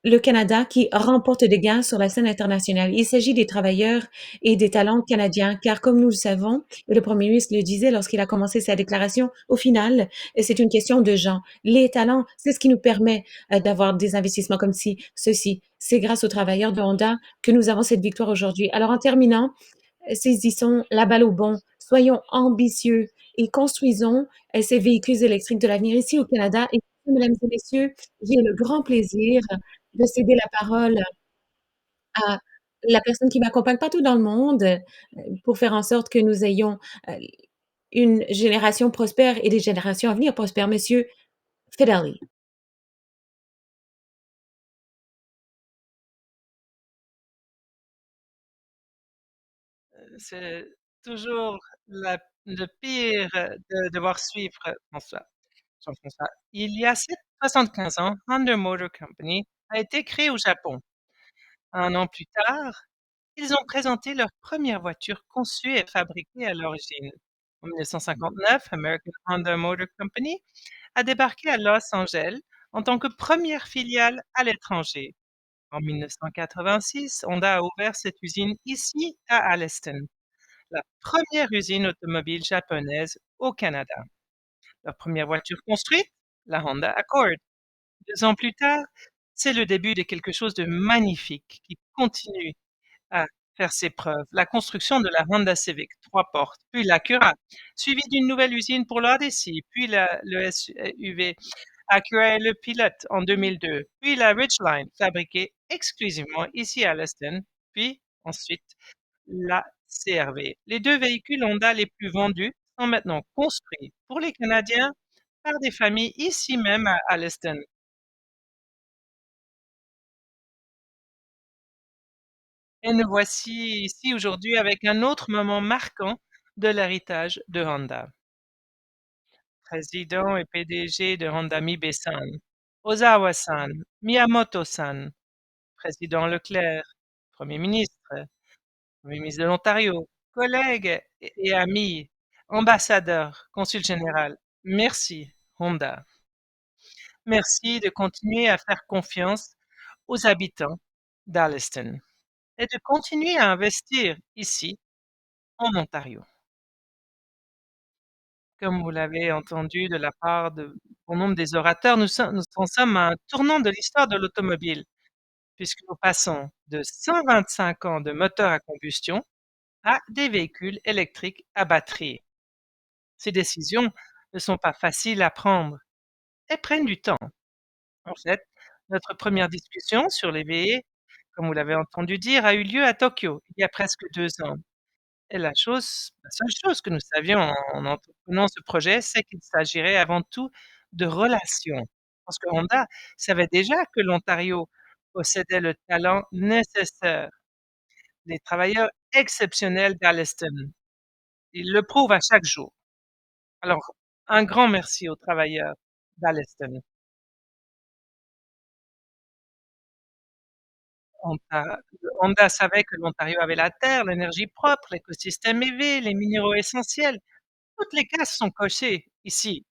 le Canada qui remporte des gains sur la scène internationale. Il s'agit des travailleurs et des talents canadiens, car comme nous le savons, et le premier ministre le disait lorsqu'il a commencé sa déclaration, au final, c'est une question de gens. Les talents, c'est ce qui nous permet d'avoir des investissements comme ceci. C'est grâce aux travailleurs de Honda que nous avons cette victoire aujourd'hui. Alors en terminant, saisissons la balle au bon, soyons ambitieux et construisons ces véhicules électriques de l'avenir ici au Canada. Et mesdames et messieurs, j'ai le grand plaisir de céder la parole à la personne qui m'accompagne partout dans le monde pour faire en sorte que nous ayons une génération prospère et des générations à venir prospères. Monsieur Fedeli. C'est toujours le pire de devoir suivre François, Jean-François. Il y a 75 ans, Honda Motor Company a été créée au Japon. Un an plus tard, ils ont présenté leur première voiture conçue et fabriquée à l'origine. En 1959, American Honda Motor Company a débarqué à Los Angeles en tant que première filiale à l'étranger. En 1986, Honda a ouvert cette usine ici à Alliston, la première usine automobile japonaise au Canada. Leur première voiture construite, la Honda Accord. 2 ans plus tard, c'est le début de quelque chose de magnifique qui continue à faire ses preuves. La construction de la Honda Civic, 3 portes, puis l'Acura, suivie d'une nouvelle usine pour l'Odyssey, puis le SUV Acura et le Pilot en 2002, puis la Ridgeline, fabriquée exclusivement ici à Leston, puis ensuite la CRV. Les deux véhicules Honda les plus vendus sont maintenant construits pour les Canadiens par des familles ici même à Alliston. Et nous voici ici aujourd'hui avec un autre moment marquant de l'héritage de Honda. Président et PDG de Honda Mibe-san, Ozawa-san, Miyamoto-san, président Leclerc, Premier ministre de l'Ontario, collègues et amis, ambassadeur, consul général, merci Honda. Merci de continuer à faire confiance aux habitants d'Alliston et de continuer à investir ici en Ontario. Comme vous l'avez entendu de la part de bon nombre des orateurs, nous en sommes à un tournant de l'histoire de l'automobile, puisque nous passons de 125 ans de moteurs à combustion à des véhicules électriques à batterie. Ces décisions ne sont pas faciles à prendre et prennent du temps. En fait, notre première discussion sur les VE, comme vous l'avez entendu dire, a eu lieu à Tokyo il y a presque 2 ans. Et la seule chose que nous savions en entreprenant ce projet, c'est qu'il s'agirait avant tout de relations. Parce que Honda savait déjà que l'Ontario possédait le talent nécessaire, les travailleurs exceptionnels d'Alliston. Ils le prouvent à chaque jour. Alors, un grand merci aux travailleurs d'Alliston. Honda Honda savait que l'Ontario avait la terre, l'énergie propre, l'écosystème élevé, les minéraux essentiels. Toutes les cases sont cochées ici,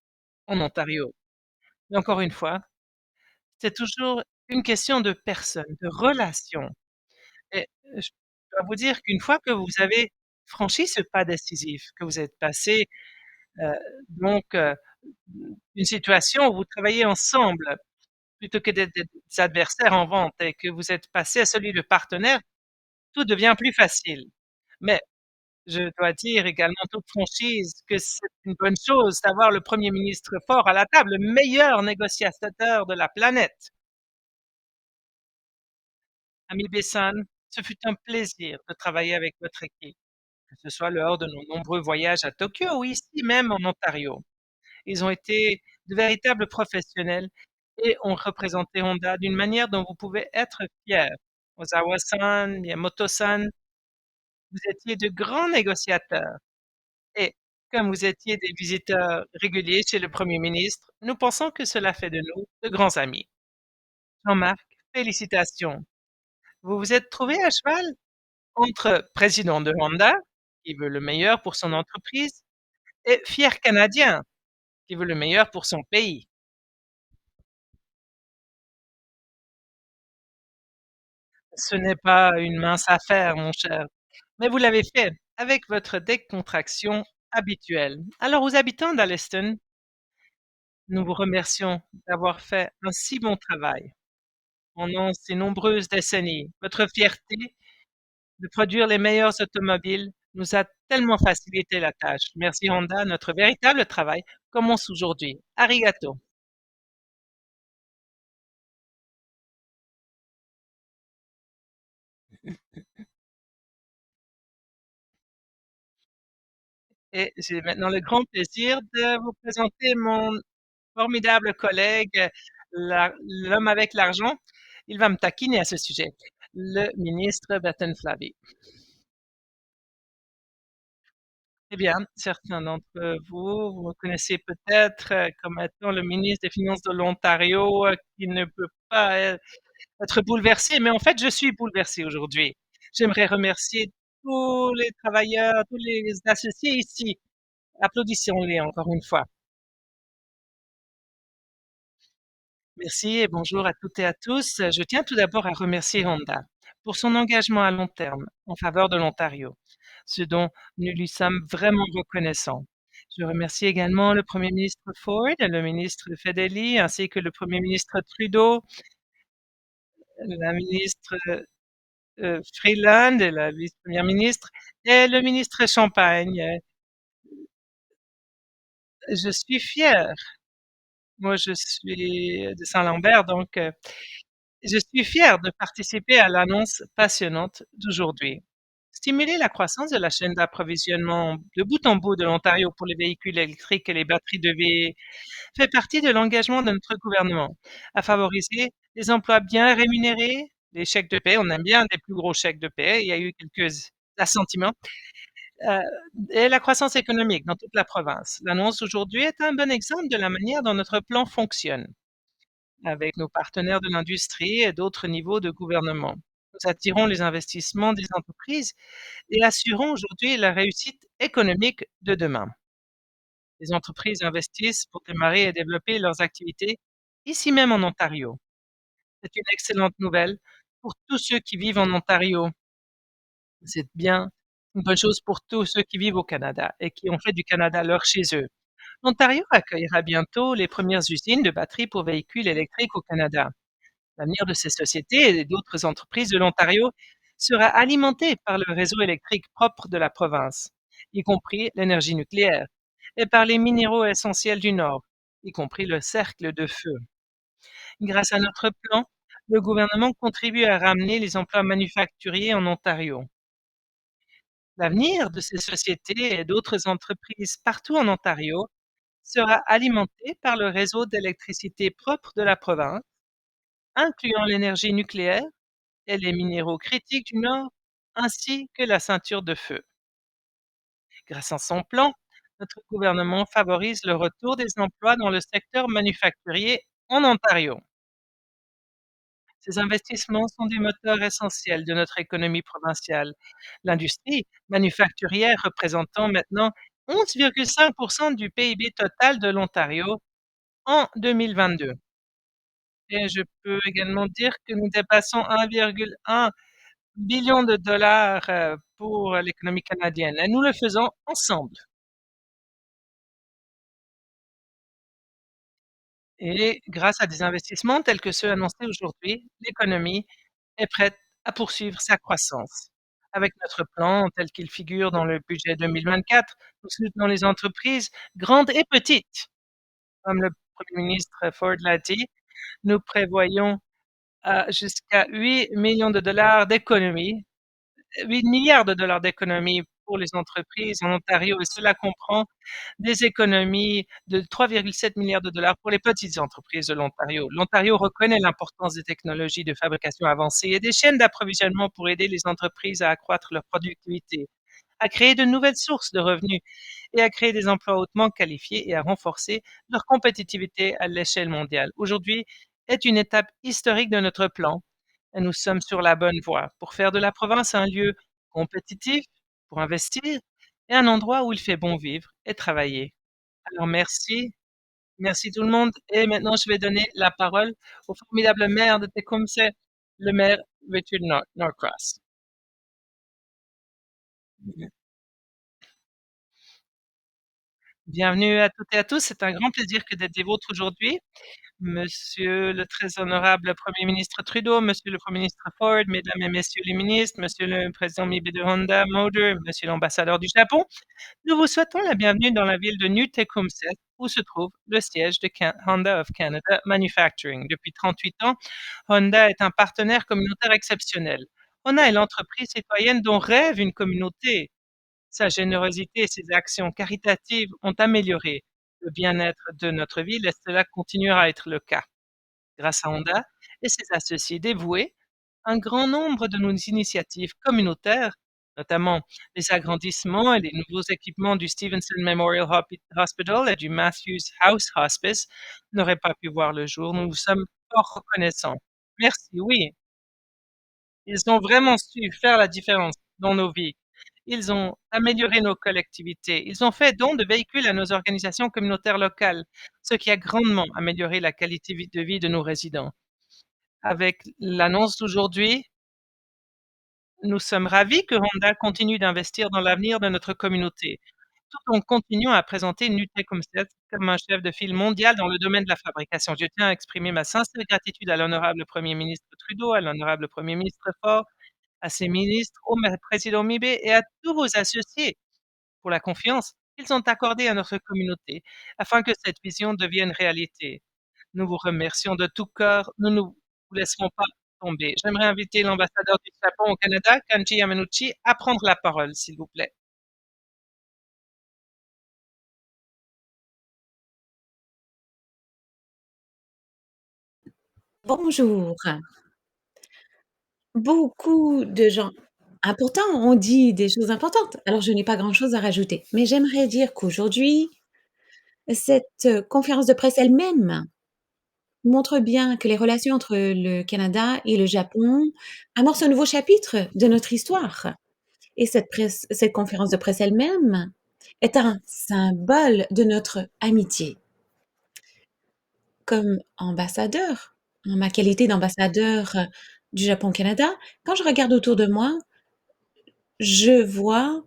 en Ontario. Mais encore une fois, c'est toujours une question de personnes, de relations et je dois vous dire qu'une fois que vous avez franchi ce pas décisif, que vous êtes passé, heu, donc d'une situation où vous travaillez ensemble plutôt que d'être des adversaires en vente et que vous êtes passé à celui de partenaire, tout devient plus facile. Mais je dois dire également en toute franchise que c'est une bonne chose d'avoir le premier ministre fort à la table, le meilleur négociateur de la planète. Ami Bessan, ce fut un plaisir de travailler avec votre équipe, que ce soit lors de nos nombreux voyages à Tokyo ou ici même en Ontario. Ils ont été de véritables professionnels et ont représenté Honda d'une manière dont vous pouvez être fiers. Ozawa-san, Miyamoto-san, vous étiez de grands négociateurs et comme vous étiez des visiteurs réguliers chez le Premier ministre, nous pensons que cela fait de nous de grands amis. Jean-Marc, félicitations. Vous vous êtes trouvé à cheval entre président de Honda, qui veut le meilleur pour son entreprise, et fier Canadien, qui veut le meilleur pour son pays. Ce n'est pas une mince affaire, mon cher, mais vous l'avez fait avec votre décontraction habituelle. Alors, aux habitants d'Alliston, nous vous remercions d'avoir fait un si bon travail pendant ces nombreuses décennies. Votre fierté de produire les meilleures automobiles nous a tellement facilité la tâche. Merci Honda, notre véritable travail commence aujourd'hui. Arigato. Et j'ai maintenant le grand plaisir de vous présenter mon formidable collègue, l'homme avec l'argent. Il va me taquiner à ce sujet. Le ministre Batten Flavi. Eh bien, certains d'entre vous, vous me connaissez peut-être comme étant le ministre des Finances de l'Ontario qui ne peut pas être bouleversé, mais en fait, je suis bouleversé aujourd'hui. J'aimerais remercier tous les travailleurs, tous les associés ici. Applaudissons-les encore une fois. Merci et bonjour à toutes et à tous. Je tiens tout d'abord à remercier Honda pour son engagement à long terme en faveur de l'Ontario, ce dont nous lui sommes vraiment reconnaissants. Je remercie également le Premier ministre Ford, le ministre Fedeli, ainsi que le Premier ministre Trudeau, la ministre Freeland et la vice-première ministre et le ministre Champagne. Je suis fier. Moi, je suis de Saint-Lambert, donc je suis fier de participer à l'annonce passionnante d'aujourd'hui. Stimuler la croissance de la chaîne d'approvisionnement de bout en bout de l'Ontario pour les véhicules électriques et les batteries de V fait partie de l'engagement de notre gouvernement à favoriser les emplois bien rémunérés, les chèques de paie. On aime bien des plus gros chèques de paie. Il y a eu quelques assentiments. euh, et la croissance économique dans toute la province. L'annonce aujourd'hui est un bon exemple de la manière dont notre plan fonctionne avec nos partenaires de l'industrie et d'autres niveaux de gouvernement. Nous attirons les investissements des entreprises et assurons aujourd'hui la réussite économique de demain. Les entreprises investissent pour démarrer et développer leurs activités ici même en Ontario. C'est une excellente nouvelle pour tous ceux qui vivent en Ontario. C'est bien une bonne chose pour tous ceux qui vivent au Canada et qui ont fait du Canada leur chez eux. L'Ontario accueillera bientôt les premières usines de batteries pour véhicules électriques au Canada. L'avenir de ces sociétés et d'autres entreprises de l'Ontario sera alimenté par le réseau électrique propre de la province, y compris l'énergie nucléaire, et par les minéraux essentiels du Nord, y compris le cercle de feu. Grâce à notre plan, le gouvernement contribue à ramener les emplois manufacturiers en Ontario. L'avenir de ces sociétés et d'autres entreprises partout en Ontario sera alimenté par le réseau d'électricité propre de la province, incluant l'énergie nucléaire et les minéraux critiques du Nord, ainsi que la ceinture de feu. Grâce à son plan, notre gouvernement favorise le retour des emplois dans le secteur manufacturier en Ontario. Ces investissements sont des moteurs essentiels de notre économie provinciale. L'industrie manufacturière représentant maintenant 11,5% du PIB total de l'Ontario en 2022. Et je peux également dire que nous dépassons 1,1 billion de dollars pour l'économie canadienne et nous le faisons ensemble. Et grâce à des investissements tels que ceux annoncés aujourd'hui, l'économie est prête à poursuivre sa croissance. Avec notre plan tel qu'il figure dans le budget 2024, nous soutenons les entreprises grandes et petites. Comme le Premier ministre Ford l'a dit, nous prévoyons jusqu'à 8 millions de dollars d'économies 8 milliards de dollars d'économies pour les entreprises en Ontario et cela comprend des économies de 3,7 milliards de dollars pour les petites entreprises de l'Ontario. L'Ontario reconnaît l'importance des technologies de fabrication avancées et des chaînes d'approvisionnement pour aider les entreprises à accroître leur productivité, à créer de nouvelles sources de revenus et à créer des emplois hautement qualifiés et à renforcer leur compétitivité à l'échelle mondiale. Aujourd'hui est une étape historique de notre plan et nous sommes sur la bonne voie pour faire de la province un lieu compétitif pour investir et un endroit où il fait bon vivre et travailler. Alors merci, merci tout le monde. Et maintenant, je vais donner la parole au formidable maire de Tecumseh, le maire Richard Norcross. Bienvenue à toutes et à tous. C'est un grand plaisir que d'être des vôtres aujourd'hui. Monsieur le très honorable Premier ministre Trudeau, Monsieur le Premier ministre Ford, Mesdames et Messieurs les ministres, Monsieur le président Mibe de Honda Motor, Monsieur l'ambassadeur du Japon, nous vous souhaitons la bienvenue dans la ville de New Tecumseh, où se trouve le siège de Honda of Canada Manufacturing. Depuis 38 ans, Honda est un partenaire communautaire exceptionnel. Honda est l'entreprise citoyenne dont rêve une communauté. Sa générosité et ses actions caritatives ont amélioré le bien-être de notre ville et cela continuera à être le cas. Grâce à Honda et ses associés dévoués, un grand nombre de nos initiatives communautaires, notamment les agrandissements et les nouveaux équipements du Stevenson Memorial Hospital et du Matthews House Hospice, n'auraient pas pu voir le jour. Nous vous sommes fort reconnaissants. Merci, oui. Ils ont vraiment su faire la différence dans nos vies. Ils ont amélioré nos collectivités. Ils ont fait don de véhicules à nos organisations communautaires locales, ce qui a grandement amélioré la qualité de vie de nos résidents. Avec l'annonce d'aujourd'hui, nous sommes ravis que Honda continue d'investir dans l'avenir de notre communauté, tout en continuant à présenter Nutecomseth comme un chef de file mondial dans le domaine de la fabrication. Je tiens à exprimer ma sincère gratitude à l'honorable Premier ministre Trudeau, à l'honorable Premier ministre Ford, à ses ministres, au président Mibe et à tous vos associés pour la confiance qu'ils ont accordée à notre communauté afin que cette vision devienne réalité. Nous vous remercions de tout cœur. Nous ne vous laisserons pas tomber. J'aimerais inviter l'ambassadeur du Japon au Canada, Kanji Yamanuchi, à prendre la parole, s'il vous plaît. Bonjour. Beaucoup de gens importants ont dit des choses importantes, alors je n'ai pas grand-chose à rajouter. Mais j'aimerais dire qu'aujourd'hui, cette conférence de presse elle-même montre bien que les relations entre le Canada et le Japon amorcent un nouveau chapitre de notre histoire. Et cette conférence de presse elle-même est un symbole de notre amitié. Comme ambassadeur, en ma qualité d'ambassadeur du Japon au Canada, quand je regarde autour de moi, je vois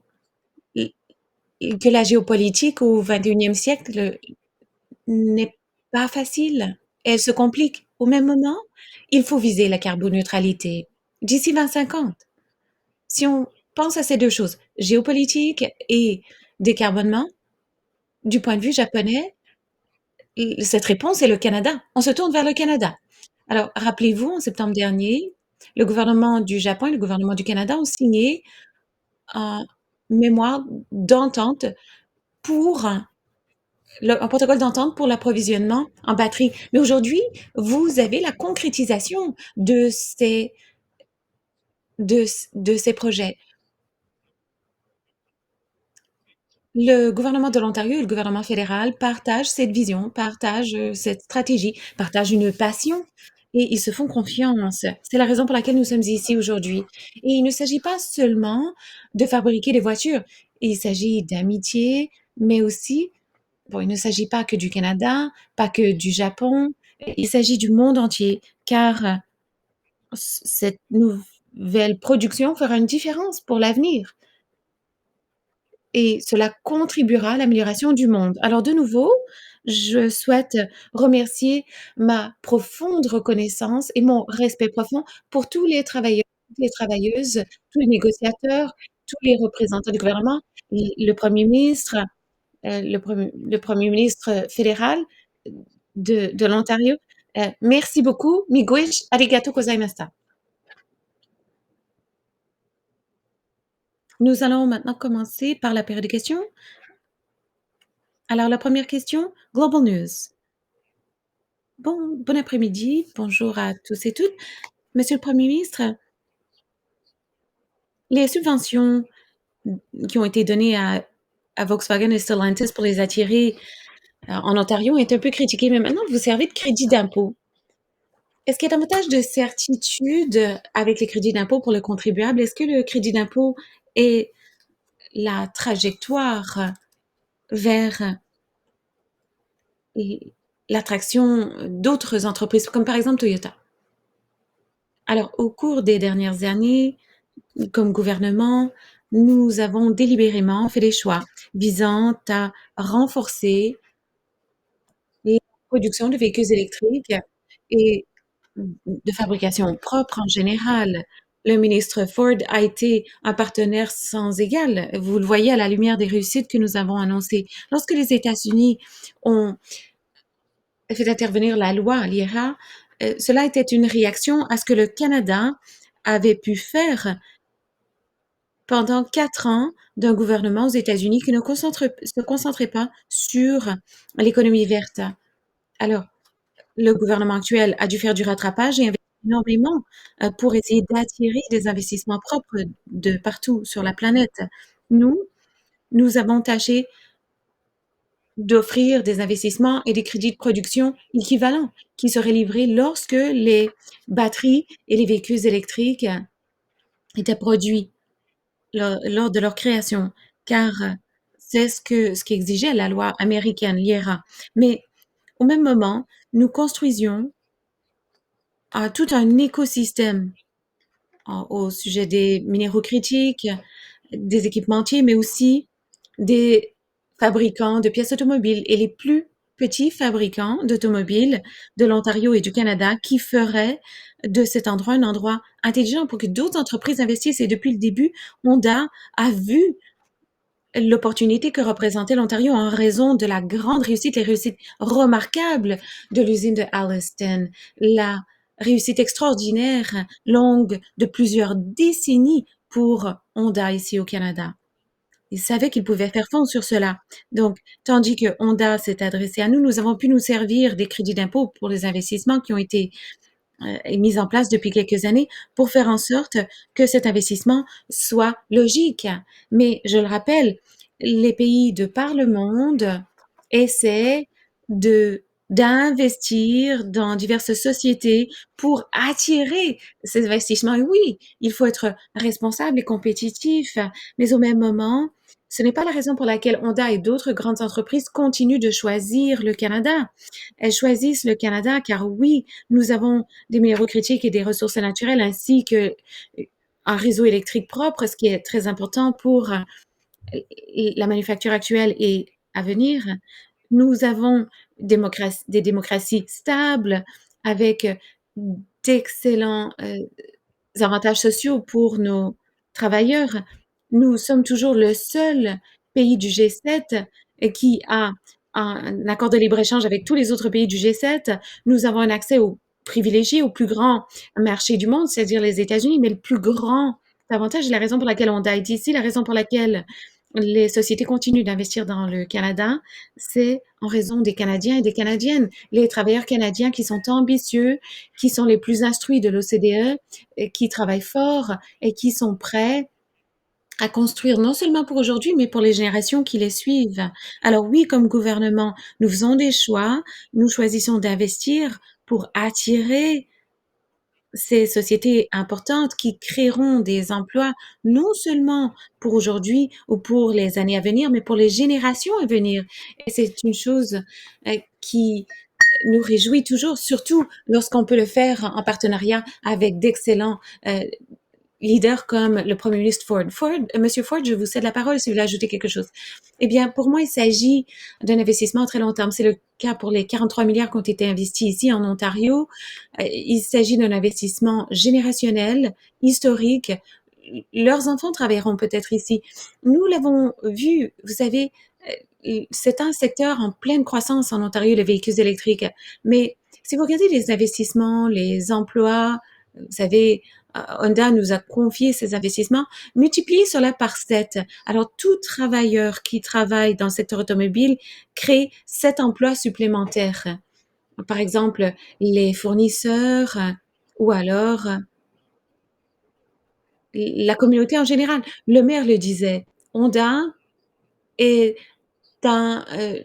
que la géopolitique au 21e siècle n'est pas facile. Elle se complique. Au même moment, il faut viser la carboneutralité d'ici 2050. Si on pense à ces deux choses, géopolitique et décarbonement, du point de vue japonais, cette réponse est le Canada. On se tourne vers le Canada. Alors, rappelez-vous, en septembre dernier, le gouvernement du Japon et le gouvernement du Canada ont signé un mémoire d'entente pour un protocole d'entente pour l'approvisionnement en batterie. Mais aujourd'hui, vous avez la concrétisation de, de ces projets. Le gouvernement de l'Ontario et le gouvernement fédéral partagent cette vision, partagent cette stratégie, partagent une passion et ils se font confiance. C'est la raison pour laquelle nous sommes ici aujourd'hui. Et il ne s'agit pas seulement de fabriquer des voitures, il s'agit d'amitié, mais aussi, bon, il ne s'agit pas que du Canada, pas que du Japon, il s'agit du monde entier, car cette nouvelle production fera une différence pour l'avenir et cela contribuera à l'amélioration du monde. Alors de nouveau, je souhaite remercier ma profonde reconnaissance et mon respect profond pour tous les travailleurs, toutes les travailleuses, tous les négociateurs, tous les représentants du gouvernement, le Premier ministre, le Premier ministre fédéral de l'Ontario. Merci beaucoup. Miigwech, arigato gozaimashita. Nous allons maintenant commencer par la période de questions. Alors, la première question, Global News. Bon après-midi, bonjour à tous et toutes. Monsieur le Premier ministre, les subventions qui ont été données à Volkswagen et Stellantis pour les attirer en Ontario est un peu critiquées, mais maintenant vous servez de crédit d'impôt. Est-ce qu'il y a davantage de certitude avec les crédits d'impôt pour le contribuable? Est-ce que le crédit d'impôt est la trajectoire vers l'attraction d'autres entreprises, comme par exemple Toyota? Alors, au cours des dernières années, comme gouvernement, nous avons délibérément fait des choix visant à renforcer la production de véhicules électriques et de fabrication propre en général. Le ministre Ford a été un partenaire sans égal. Vous le voyez à la lumière des réussites que nous avons annoncées. Lorsque les États-Unis ont fait intervenir la loi, l'IRA, cela était une réaction à ce que le Canada avait pu faire pendant 4 ans d'un gouvernement aux États-Unis qui ne se concentrait pas sur l'économie verte. Alors, le gouvernement actuel a dû faire du rattrapage et investir énormément pour essayer d'attirer des investissements propres de partout sur la planète. Nous, nous avons tâché d'offrir des investissements et des crédits de production équivalents qui seraient livrés lorsque les batteries et les véhicules électriques étaient produits lors de leur création, car c'est ce qu'exigeait la loi américaine, l'IRA. Mais au même moment, nous construisions tout un écosystème au sujet des minéraux critiques, des équipementiers, mais aussi des fabricants de pièces automobiles et les plus petits fabricants d'automobiles de l'Ontario et du Canada qui feraient de cet endroit un endroit intelligent pour que d'autres entreprises investissent. Et depuis le début, Honda a vu l'opportunité que représentait l'Ontario en raison de la grande réussite, les réussites remarquables de l'usine de Alliston, la réussite extraordinaire, longue de plusieurs décennies pour Honda ici au Canada. Ils savaient qu'ils pouvaient faire fond sur cela. Donc, tandis que Honda s'est adressé à nous, nous avons pu nous servir des crédits d'impôt pour les investissements qui ont été mis en place depuis quelques années pour faire en sorte que cet investissement soit logique. Mais je le rappelle, les pays de par le monde essaient de d'investir dans diverses sociétés pour attirer ces investissements. Et oui, il faut être responsable et compétitif, mais au même moment, ce n'est pas la raison pour laquelle Honda et d'autres grandes entreprises continuent de choisir le Canada. Elles choisissent le Canada car oui, nous avons des minéraux critiques et des ressources naturelles ainsi que un réseau électrique propre, ce qui est très important pour la manufacture actuelle et à venir. Nous avons des démocraties stables avec d'excellents avantages sociaux pour nos travailleurs. Nous sommes toujours le seul pays du G7 qui a un accord de libre-échange avec tous les autres pays du G7. Nous avons un accès au privilégié au plus grand marché du monde, c'est-à-dire les États-Unis, mais le plus grand avantage, la raison pour laquelle on est ici, la raison pour laquelle les sociétés continuent d'investir dans le Canada, c'est en raison des Canadiens et des Canadiennes, les travailleurs canadiens qui sont ambitieux, qui sont les plus instruits de l'OCDE, qui travaillent fort et qui sont prêts à construire non seulement pour aujourd'hui, mais pour les générations qui les suivent. Alors oui, comme gouvernement, nous faisons des choix, nous choisissons d'investir pour attirer ces sociétés importantes qui créeront des emplois non seulement pour aujourd'hui ou pour les années à venir, mais pour les générations à venir. Et c'est une chose qui nous réjouit toujours, surtout lorsqu'on peut le faire en partenariat avec d'excellents leaders comme le Premier ministre Ford. Monsieur Ford, je vous cède la parole si vous voulez ajouter quelque chose. Eh bien, pour moi, il s'agit d'un investissement à très long terme. C'est le cas pour les 43 milliards qui ont été investis ici en Ontario. Il s'agit d'un investissement générationnel, historique. Leurs enfants travailleront peut-être ici. Nous l'avons vu, vous savez, c'est un secteur en pleine croissance en Ontario, les véhicules électriques. Mais si vous regardez les investissements, les emplois, vous savez, Honda nous a confié ces investissements multipliés sur la par 7. Alors, tout travailleur qui travaille dans le secteur automobile crée 7 emplois supplémentaires. Par exemple, les fournisseurs ou alors la communauté en général. Le maire le disait, Honda est un, euh,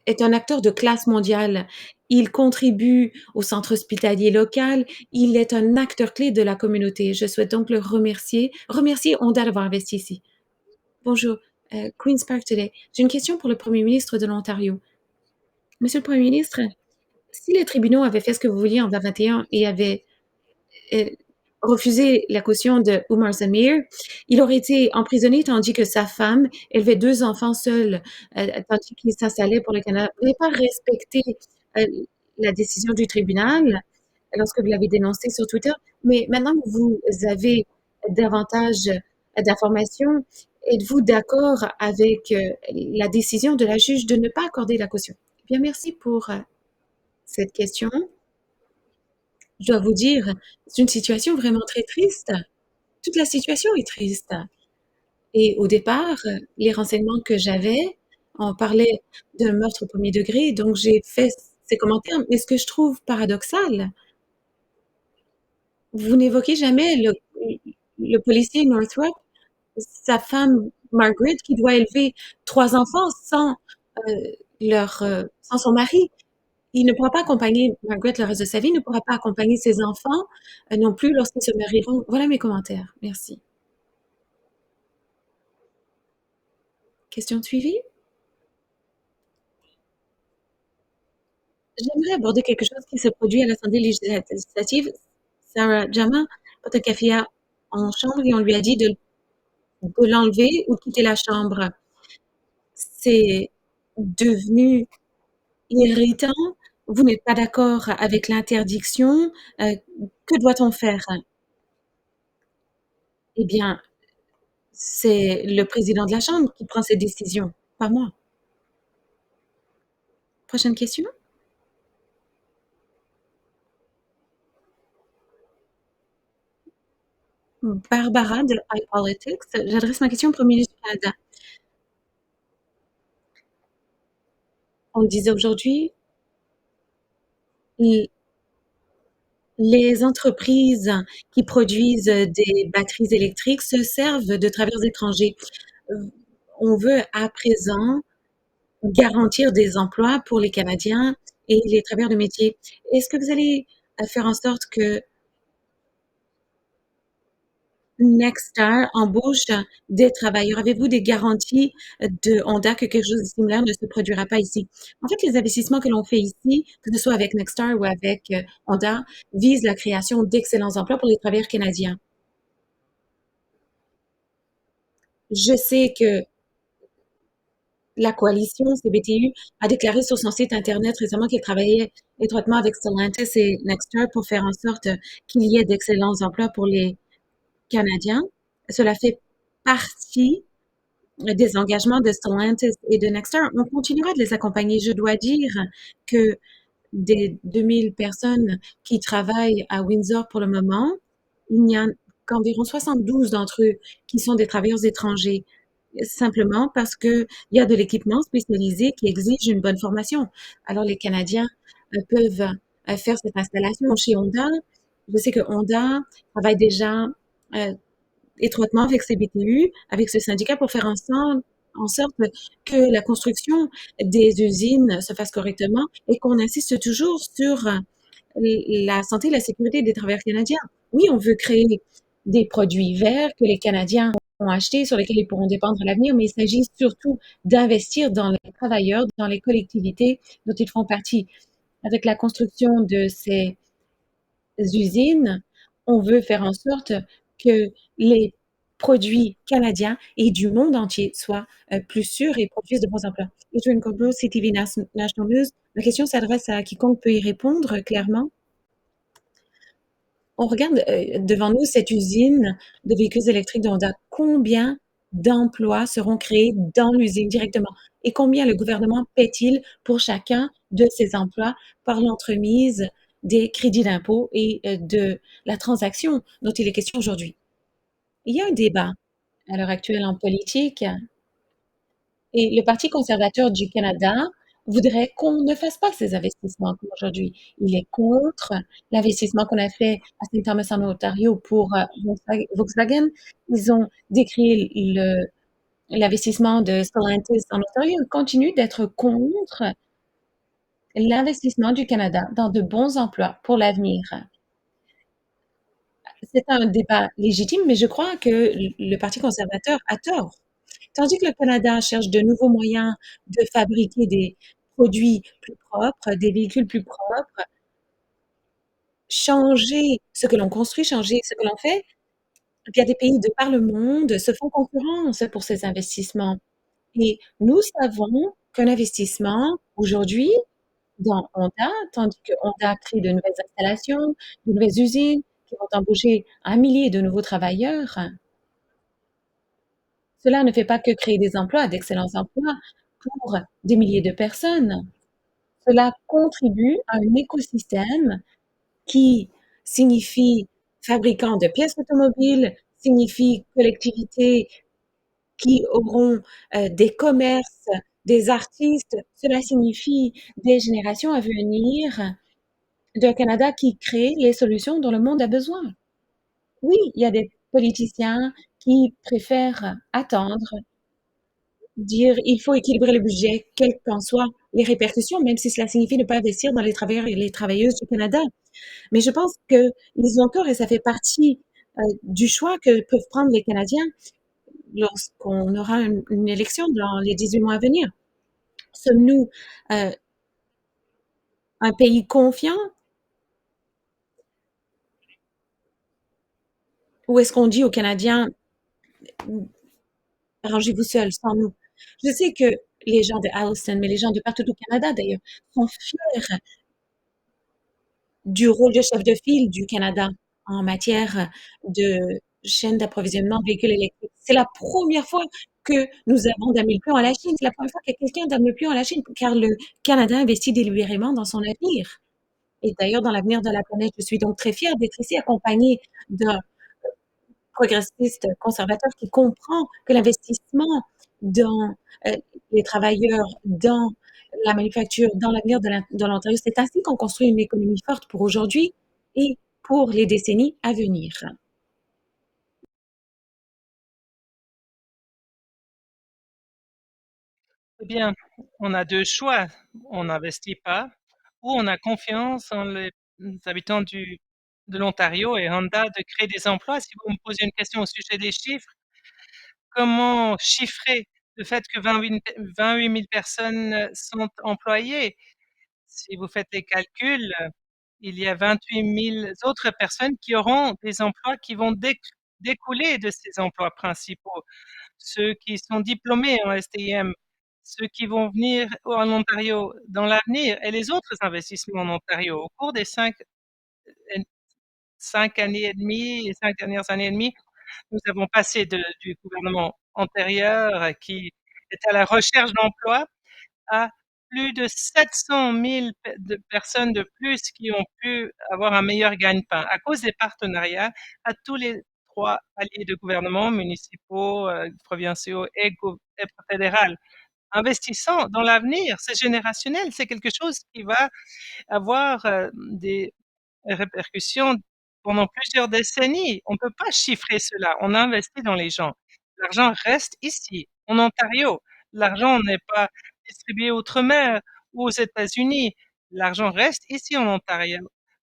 est un acteur de classe mondiale. Il contribue au centre hospitalier local. Il est un acteur clé de la communauté. Je souhaite donc le remercier Honda d'avoir investi ici. Bonjour, Queen's Park Today. J'ai une question pour le Premier ministre de l'Ontario. Monsieur le Premier ministre, si les tribunaux avaient fait ce que vous vouliez en 2021 et avaient euh, refusé la caution de Umar Zamir, il aurait été emprisonné tandis que sa femme élevait 2 enfants seuls, tandis qu'il s'installait pour le Canada. Vous n'avez pas respecté euh, la décision du tribunal lorsque vous l'avez dénoncé sur Twitter, mais maintenant que vous avez davantage d'informations, êtes-vous d'accord avec la décision de la juge de ne pas accorder la caution? Eh bien, merci pour cette question. Je dois vous dire, c'est une situation vraiment très triste. Toute la situation est triste. Et au départ, les renseignements que j'avais, on parlait d'un meurtre au premier degré, donc j'ai fait ces commentaires. Mais ce que je trouve paradoxal, vous n'évoquez jamais le policier Northrop, sa femme Margaret, qui doit élever 3 enfants euh, sans son mari. Il ne pourra pas accompagner Margaret le reste de sa vie, il ne pourra pas accompagner ses enfants non plus lorsqu'ils se marieront. Voilà mes commentaires. Merci. Question suivie? J'aimerais aborder quelque chose qui se produit à l'Assemblée législative. Sarah Jama porte un café en chambre et on lui a dit de l'enlever ou de quitter la chambre. C'est devenu irritant. Vous n'êtes pas d'accord avec l'interdiction. Que doit-on faire? Eh bien, c'est le président de la Chambre qui prend cette décision, pas moi. Prochaine question. Barbara de iPolitics. J'adresse ma question au Premier ministre du Canada. On le disait aujourd'hui, les entreprises qui produisent des batteries électriques se servent de travailleurs étrangers. On veut à présent garantir des emplois pour les Canadiens et les travailleurs de métier. Est-ce que vous allez faire en sorte que Nexstar embauche des travailleurs? Avez-vous des garanties de Honda que quelque chose de similaire ne se produira pas ici? En fait, les investissements que l'on fait ici, que ce soit avec Nexstar ou avec Honda, visent la création d'excellents emplois pour les travailleurs canadiens. Je sais que la coalition CBTU a déclaré sur son site Internet récemment qu'elle travaillait étroitement avec Stellantis et Nexstar pour faire en sorte qu'il y ait d'excellents emplois pour les Canadiens. Cela fait partie des engagements de Stellantis et de Nexstar. On continuera de les accompagner. Je dois dire que des 2000 personnes qui travaillent à Windsor pour le moment, il n'y a qu'environ 72 d'entre eux qui sont des travailleurs étrangers, simplement parce qu'il y a de l'équipement spécialisé qui exige une bonne formation. Alors les Canadiens peuvent faire cette installation chez Honda. Je sais que Honda travaille déjà euh, étroitement avec CBTU, avec ce syndicat, pour faire en sorte que la construction des usines se fasse correctement et qu'on insiste toujours sur la santé et la sécurité des travailleurs canadiens. Oui, on veut créer des produits verts que les Canadiens vont acheter, sur lesquels ils pourront dépendre à l'avenir, mais il s'agit surtout d'investir dans les travailleurs, dans les collectivités dont ils font partie. Avec la construction de ces usines, on veut faire en sorte que les produits canadiens et du monde entier soient plus sûrs et produisent de bons emplois. Adrian Cobro, CTV National News. Ma question s'adresse à quiconque peut y répondre clairement. On regarde devant nous cette usine de véhicules électriques de Honda. Combien d'emplois seront créés dans l'usine directement? Et combien le gouvernement paie-t-il pour chacun de ces emplois par l'entremise des crédits d'impôt et de la transaction dont il est question aujourd'hui? Il y a un débat à l'heure actuelle en politique et le Parti conservateur du Canada voudrait qu'on ne fasse pas ces investissements comme aujourd'hui. Il est contre l'investissement qu'on a fait à St. Thomas en Ontario pour Volkswagen. Ils ont décrit l'investissement de Stellantis en Ontario. Ils continuent d'être contre l'investissement du Canada dans de bons emplois pour l'avenir. C'est un débat légitime, mais je crois que le Parti conservateur a tort. Tandis que le Canada cherche de nouveaux moyens de fabriquer des produits plus propres, des véhicules plus propres, changer ce que l'on construit, changer ce que l'on fait, il y a des pays de par le monde se font concurrence pour ces investissements. Et nous savons qu'un investissement aujourd'hui dans Honda, tandis que Honda crée de nouvelles installations, de nouvelles usines qui vont embaucher un millier de nouveaux travailleurs, cela ne fait pas que créer des emplois, d'excellents emplois pour des milliers de personnes. Cela contribue à un écosystème qui signifie fabricants de pièces automobiles, signifie collectivités qui auront des commerces, des artistes. Cela signifie des générations à venir d'un Canada qui crée les solutions dont le monde a besoin. Oui, il y a des politiciens qui préfèrent attendre, dire il faut équilibrer le budget, quelles qu'en soient les répercussions, même si cela signifie ne pas investir dans les travailleurs et les travailleuses du Canada. Mais je pense qu'ils ont tort et ça fait partie du choix que peuvent prendre les Canadiens lorsqu'on aura une élection dans les 18 mois à venir. Sommes-nous euh, un pays confiant ou est-ce qu'on dit aux Canadiens, arrangez-vous seuls, sans nous? Je sais que les gens de Alliston, mais les gens de partout au Canada d'ailleurs, sont fiers du rôle de chef de file du Canada en matière de chaîne d'approvisionnement de véhicules électriques. C'est la première fois que nous avons damé le pion à la Chine. C'est la première fois que quelqu'un dame le pion à la Chine, car le Canada investit délibérément dans son avenir et d'ailleurs dans l'avenir de la planète. Je suis donc très fière d'être ici accompagnée d'un progressiste conservateur qui comprend que l'investissement dans les travailleurs, dans la manufacture, dans l'avenir de l'Ontario, c'est ainsi qu'on construit une économie forte pour aujourd'hui et pour les décennies à venir. Eh bien, on a 2 choix. On n'investit pas ou on a confiance en les habitants de l'Ontario et Honda de créer des emplois. Si vous me posez une question au sujet des chiffres, comment chiffrer le fait que 28 000 personnes sont employées? Si vous faites les calculs, il y a 28 000 autres personnes qui auront des emplois qui vont découler de ces emplois principaux. Ceux qui sont diplômés en STIM, ceux qui vont venir en Ontario dans l'avenir et les autres investissements en Ontario. Au cours des 5 années et demie, les 5 dernières années et demie, nous avons passé du gouvernement antérieur qui était à la recherche d'emploi à plus de 700 000 de personnes de plus qui ont pu avoir un meilleur gagne-pain à cause des partenariats à tous les 3 paliers de gouvernement, municipaux, provinciaux et fédéral. Investissant dans l'avenir, c'est générationnel, c'est quelque chose qui va avoir des répercussions pendant plusieurs décennies. On ne peut pas chiffrer cela. On investit dans les gens. L'argent reste ici, en Ontario. L'argent n'est pas distribué outre-mer ou aux États-Unis. L'argent reste ici en Ontario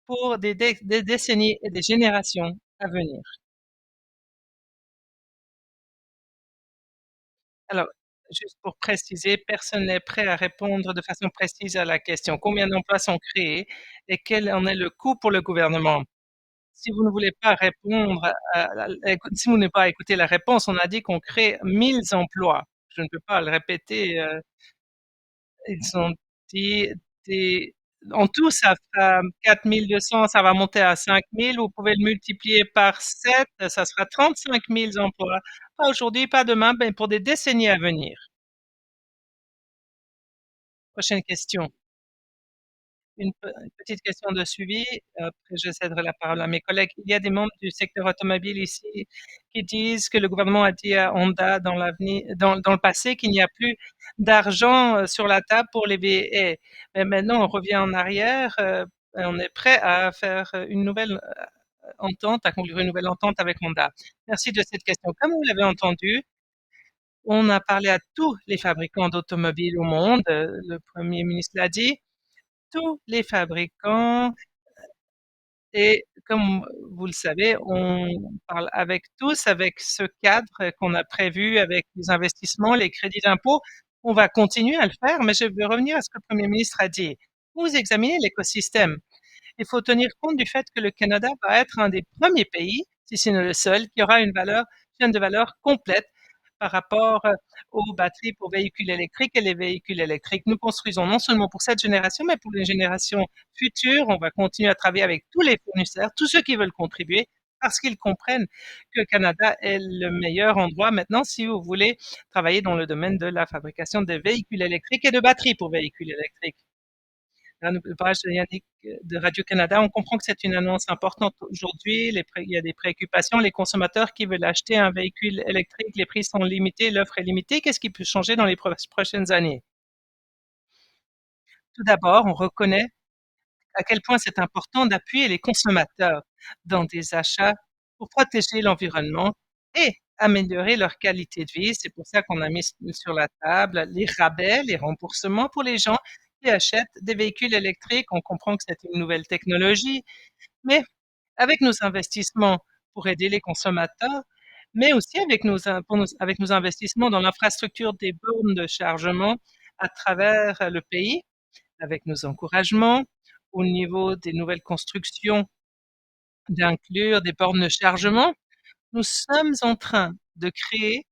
pour des décennies et des générations à venir. Alors, juste pour préciser, personne n'est prêt à répondre de façon précise à la question. Combien d'emplois sont créés et quel en est le coût pour le gouvernement? Si vous ne voulez pas répondre si vous n'avez pas écouté la réponse, on a dit qu'on crée 1000 emplois. Je ne peux pas le répéter. Ils ont dit des, en tout, ça fait 4200, ça va monter à 5000. Vous pouvez le multiplier par 7, ça sera 35 000 emplois. Pas aujourd'hui, pas demain, mais pour des décennies à venir. Prochaine question. Une petite question de suivi, après je céderai la parole à mes collègues. Il y a des membres du secteur automobile ici qui disent que le gouvernement a dit à Honda dans le passé qu'il n'y a plus d'argent sur la table pour les VE. Mais maintenant, on revient en arrière, et on est prêt à faire une nouvelle entente, à conclure une nouvelle entente avec Honda. Merci de cette question. Comme vous l'avez entendu, on a parlé à tous les fabricants d'automobiles au monde, le Premier ministre l'a dit, tous les fabricants et comme vous le savez, on parle avec tous, avec ce cadre qu'on a prévu, avec les investissements, les crédits d'impôt. On va continuer à le faire, mais je veux revenir à ce que le Premier ministre a dit. Vous examinez l'écosystème. Il faut tenir compte du fait que le Canada va être un des premiers pays, si ce n'est le seul, qui aura une chaîne de valeur complète par rapport aux batteries pour véhicules électriques et les véhicules électriques. Nous construisons non seulement pour cette génération, mais pour les générations futures. On va continuer à travailler avec tous les fournisseurs, tous ceux qui veulent contribuer, parce qu'ils comprennent que le Canada est le meilleur endroit maintenant si vous voulez travailler dans le domaine de la fabrication de véhicules électriques et de batteries pour véhicules électriques. Un ouvrage de Yannick de Radio-Canada. On comprend que c'est une annonce importante aujourd'hui. Il y a des préoccupations. Les consommateurs qui veulent acheter un véhicule électrique, les prix sont limités, l'offre est limitée. Qu'est-ce qui peut changer dans les prochaines années? Tout d'abord, on reconnaît à quel point c'est important d'appuyer les consommateurs dans des achats pour protéger l'environnement et améliorer leur qualité de vie. C'est pour ça qu'on a mis sur la table les rabais, les remboursements pour les gens qui achètent des véhicules électriques. On comprend que c'est une nouvelle technologie, mais avec nos investissements pour aider les consommateurs, mais aussi avec nos investissements dans l'infrastructure des bornes de chargement à travers le pays, avec nos encouragements au niveau des nouvelles constructions d'inclure des bornes de chargement, nous sommes en train de créer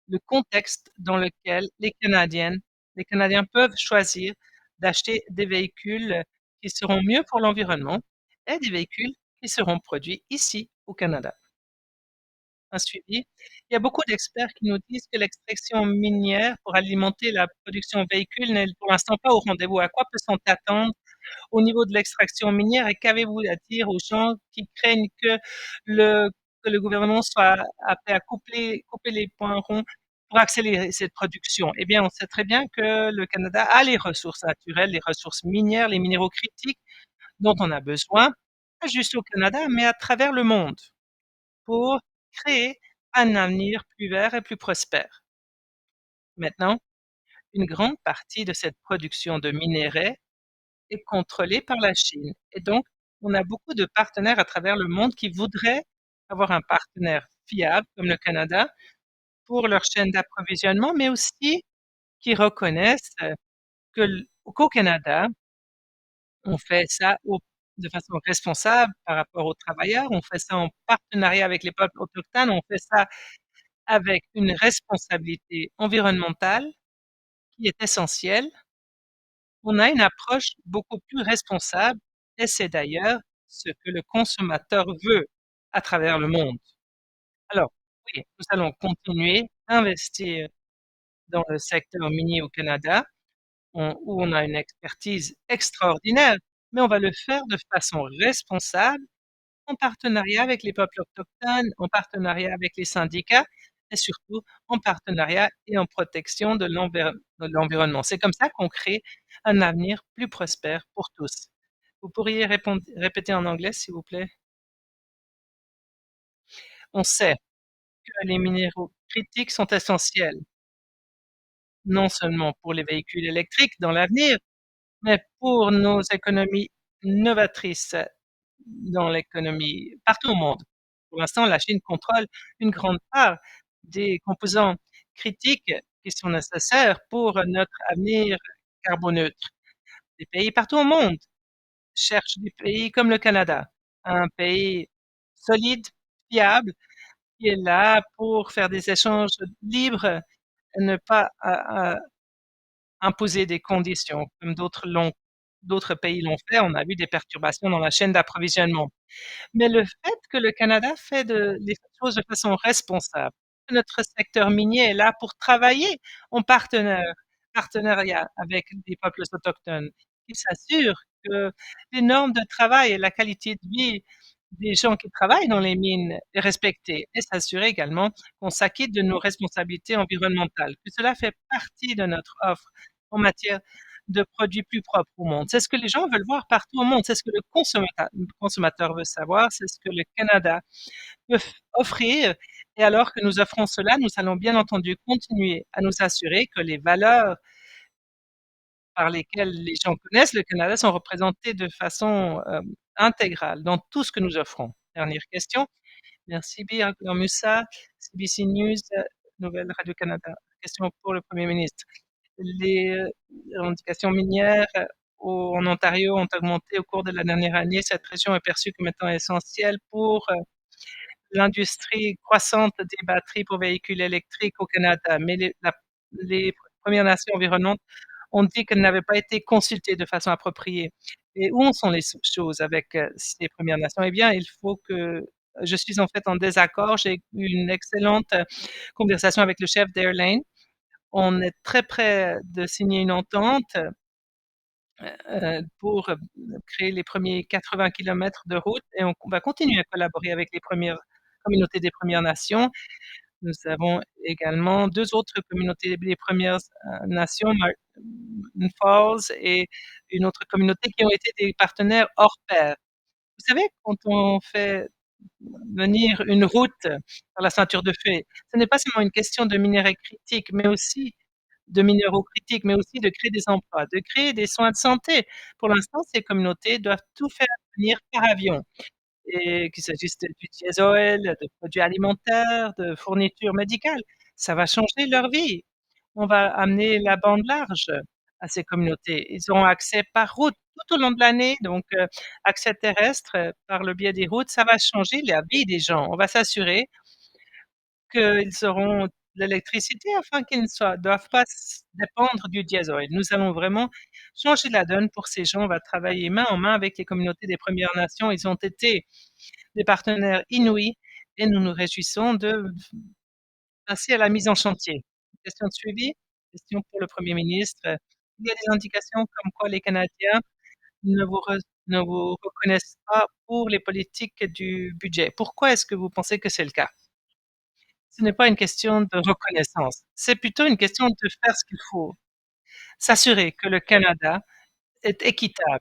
le contexte dans lequel les Canadiens peuvent choisir d'acheter des véhicules qui seront mieux pour l'environnement et des véhicules qui seront produits ici au Canada. Un suivi. Il y a beaucoup d'experts qui nous disent que l'extraction minière pour alimenter la production de véhicules n'est pour l'instant pas au rendez-vous. À quoi peut-on attendre au niveau de l'extraction minière et qu'avez-vous à dire aux gens qui craignent que le que le gouvernement soit appelé à couper les points ronds pour accélérer cette production? Eh bien, on sait très bien que le Canada a les ressources naturelles, les ressources minières, les minéraux critiques dont on a besoin, pas juste au Canada, mais à travers le monde, pour créer un avenir plus vert et plus prospère. Maintenant, une grande partie de cette production de minerais est contrôlée par la Chine et donc on a beaucoup de partenaires à travers le monde qui voudraient avoir un partenaire fiable comme le Canada pour leur chaîne d'approvisionnement, mais aussi qui reconnaissent, que l qu'au Canada, on fait ça de façon responsable par rapport aux travailleurs, on fait ça en partenariat avec les peuples autochtones, on fait ça avec une responsabilité environnementale qui est essentielle. On a une approche beaucoup plus responsable et c'est d'ailleurs ce que le consommateur veut à travers le monde. Alors, oui, nous allons continuer d'investir dans le secteur minier au Canada, où on a une expertise extraordinaire, mais on va le faire de façon responsable, en partenariat avec les peuples autochtones, en partenariat avec les syndicats et surtout en partenariat et en protection de l'environnement. C'est comme ça qu'on crée un avenir plus prospère pour tous. Vous pourriez répéter en anglais, s'il vous plaît? On sait que les minéraux critiques sont essentiels, non seulement pour les véhicules électriques dans l'avenir, mais pour nos économies novatrices dans l'économie partout au monde. Pour l'instant, la Chine contrôle une grande part des composants critiques qui sont nécessaires pour notre avenir carboneutre. Des pays partout au monde cherchent des pays comme le Canada, un pays solide, fiable, qui est là pour faire des échanges libres et ne pas imposer des conditions comme d'autres pays l'ont fait. On a vu des perturbations dans la chaîne d'approvisionnement. Mais le fait que le Canada fait les choses de façon responsable, que notre secteur minier est là pour travailler en partenariat avec les peuples autochtones, qui s'assurent que les normes de travail et la qualité de vie des gens qui travaillent dans les mines est respectée et s'assurer également qu'on s'acquitte de nos responsabilités environnementales, que cela fait partie de notre offre en matière de produits plus propres au monde. C'est ce que les gens veulent voir partout au monde, c'est ce que le consommateur veut savoir, c'est ce que le Canada peut offrir. Et alors que nous offrons cela, nous allons bien entendu continuer à nous assurer que les valeurs par lesquelles les gens connaissent le Canada sont représentées de façon intégrale dans tout ce que nous offrons. Dernière question. Merci Bir Musa, CBC News, Nouvelle Radio-Canada. Question pour le Premier ministre. Les revendications minières en Ontario ont augmenté au cours de la dernière année. Cette région est perçue comme étant essentielle pour l'industrie croissante des batteries pour véhicules électriques au Canada. Mais les Premières Nations environnantes ont dit qu'elles n'avaient pas été consultées de façon appropriée. Et où en sont les choses avec ces Premières Nations? Eh bien, il faut que je suis en fait en désaccord. J'ai eu une excellente conversation avec le chef d'Airlane. On est très près de signer une entente pour créer les premiers 80 kilomètres de route et on va continuer à collaborer avec les premières communautés des Premières Nations. Nous avons également 2 autres communautés des Premières Nations, Martin Falls et une autre communauté qui ont été des partenaires hors pair. Vous savez, quand on fait venir une route par la ceinture de feu, ce n'est pas seulement une question de minerais critiques, mais aussi de minéraux critiques, mais aussi de créer des emplois, de créer des soins de santé. Pour l'instant, ces communautés doivent tout faire venir par avion et qu'il s'agisse du diesel, de produits alimentaires, de fournitures médicales. Ça va changer leur vie. On va amener la bande large à ces communautés. Ils auront accès par route tout au long de l'année, donc accès terrestre par le biais des routes, ça va changer la vie des gens. On va s'assurer qu'ils auront de l'électricité afin qu'ils ne doivent pas dépendre du diesel. Nous allons vraiment changer la donne pour ces gens. On va travailler main en main avec les communautés des Premières Nations. Ils ont été des partenaires inouïs et nous nous réjouissons de passer à la mise en chantier. Question de suivi? Question pour le Premier ministre. Il y a des indications comme quoi les Canadiens ne ne vous reconnaissent pas pour les politiques du budget. Pourquoi est-ce que vous pensez que c'est le cas? Ce n'est pas une question de reconnaissance, c'est plutôt une question de faire ce qu'il faut. S'assurer que le Canada est équitable.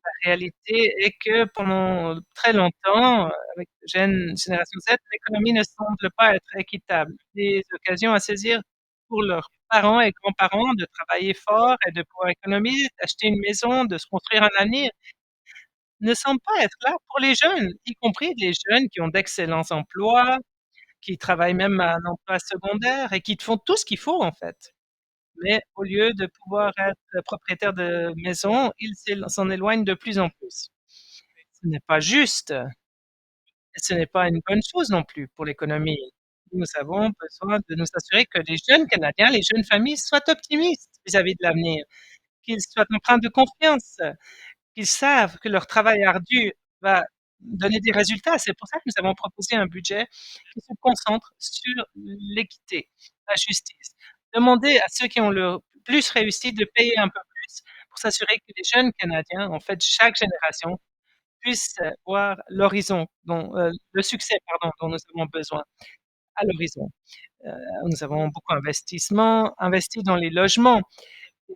La réalité est que pendant très longtemps, avec la génération Z, l'économie ne semble pas être équitable. Les occasions à saisir pour leurs parents et grands-parents de travailler fort et de pouvoir économiser, d'acheter une maison, de se construire un avenir, ne semblent pas être là pour les jeunes, y compris les jeunes qui ont d'excellents emplois, qui travaillent même à un emploi secondaire et qui font tout ce qu'il faut en fait. Mais au lieu de pouvoir être propriétaire de maison, ils s'en éloignent de plus en plus. Ce n'est pas juste et ce n'est pas une bonne chose non plus pour l'économie. Nous avons besoin de nous assurer que les jeunes Canadiens, les jeunes familles soient optimistes vis-à-vis de l'avenir, qu'ils soient empreints de confiance, qu'ils savent que leur travail ardu va donner des résultats. C'est pour ça que nous avons proposé un budget qui se concentre sur l'équité, la justice. Demander à ceux qui ont le plus réussi de payer un peu plus pour s'assurer que les jeunes Canadiens, en fait, chaque génération, puissent voir l'horizon le succès, pardon, dont nous avons besoin à l'horizon. Heu, nous avons beaucoup investi dans les logements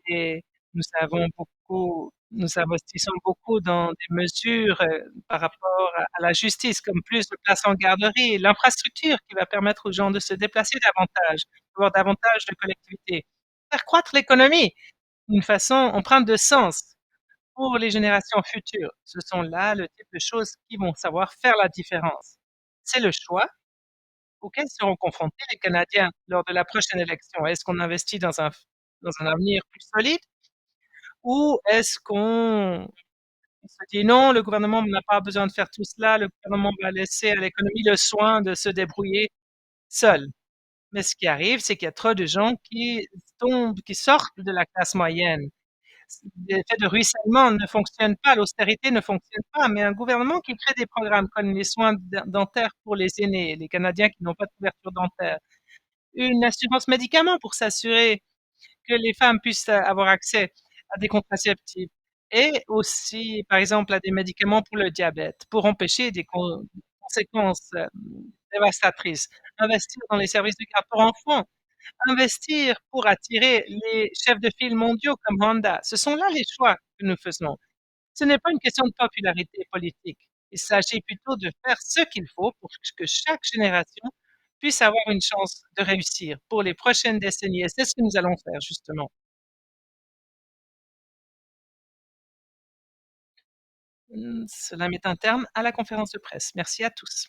et nous investissons beaucoup dans des mesures, par rapport à la justice, comme plus de places en garderie, l'infrastructure qui va permettre aux gens de se déplacer davantage, d'avoir davantage de collectivités. Faire croître l'économie d'une façon empreinte de sens pour les générations futures. Ce sont là le type de choses qui vont savoir faire la différence. C'est le choix auxquels seront confrontés les Canadiens lors de la prochaine élection. Est-ce qu'on investit dans un avenir plus solide ou est-ce qu'on se dit: «Non, le gouvernement n'a pas besoin de faire tout cela, le gouvernement va laisser à l'économie le soin de se débrouiller seule». Mais ce qui arrive, c'est qu'il y a trop de gens qui sortent de la classe moyenne. L'effet de ruissellement ne fonctionne pas, l'austérité ne fonctionne pas, mais un gouvernement qui crée des programmes comme les soins dentaires pour les aînés, les Canadiens qui n'ont pas de couverture dentaire, une assurance médicaments pour s'assurer que les femmes puissent avoir accès à des contraceptifs et aussi, par exemple, à des médicaments pour le diabète, pour empêcher des conséquences, dévastatrices. Investir dans les services de garde pour enfants, investir pour attirer les chefs de file mondiaux comme Honda. Ce sont là les choix que nous faisons. Ce n'est pas une question de popularité politique. Il s'agit plutôt de faire ce qu'il faut pour que chaque génération puisse avoir une chance de réussir pour les prochaines décennies et c'est ce que nous allons faire justement. Cela met un terme à la conférence de presse. Merci à tous.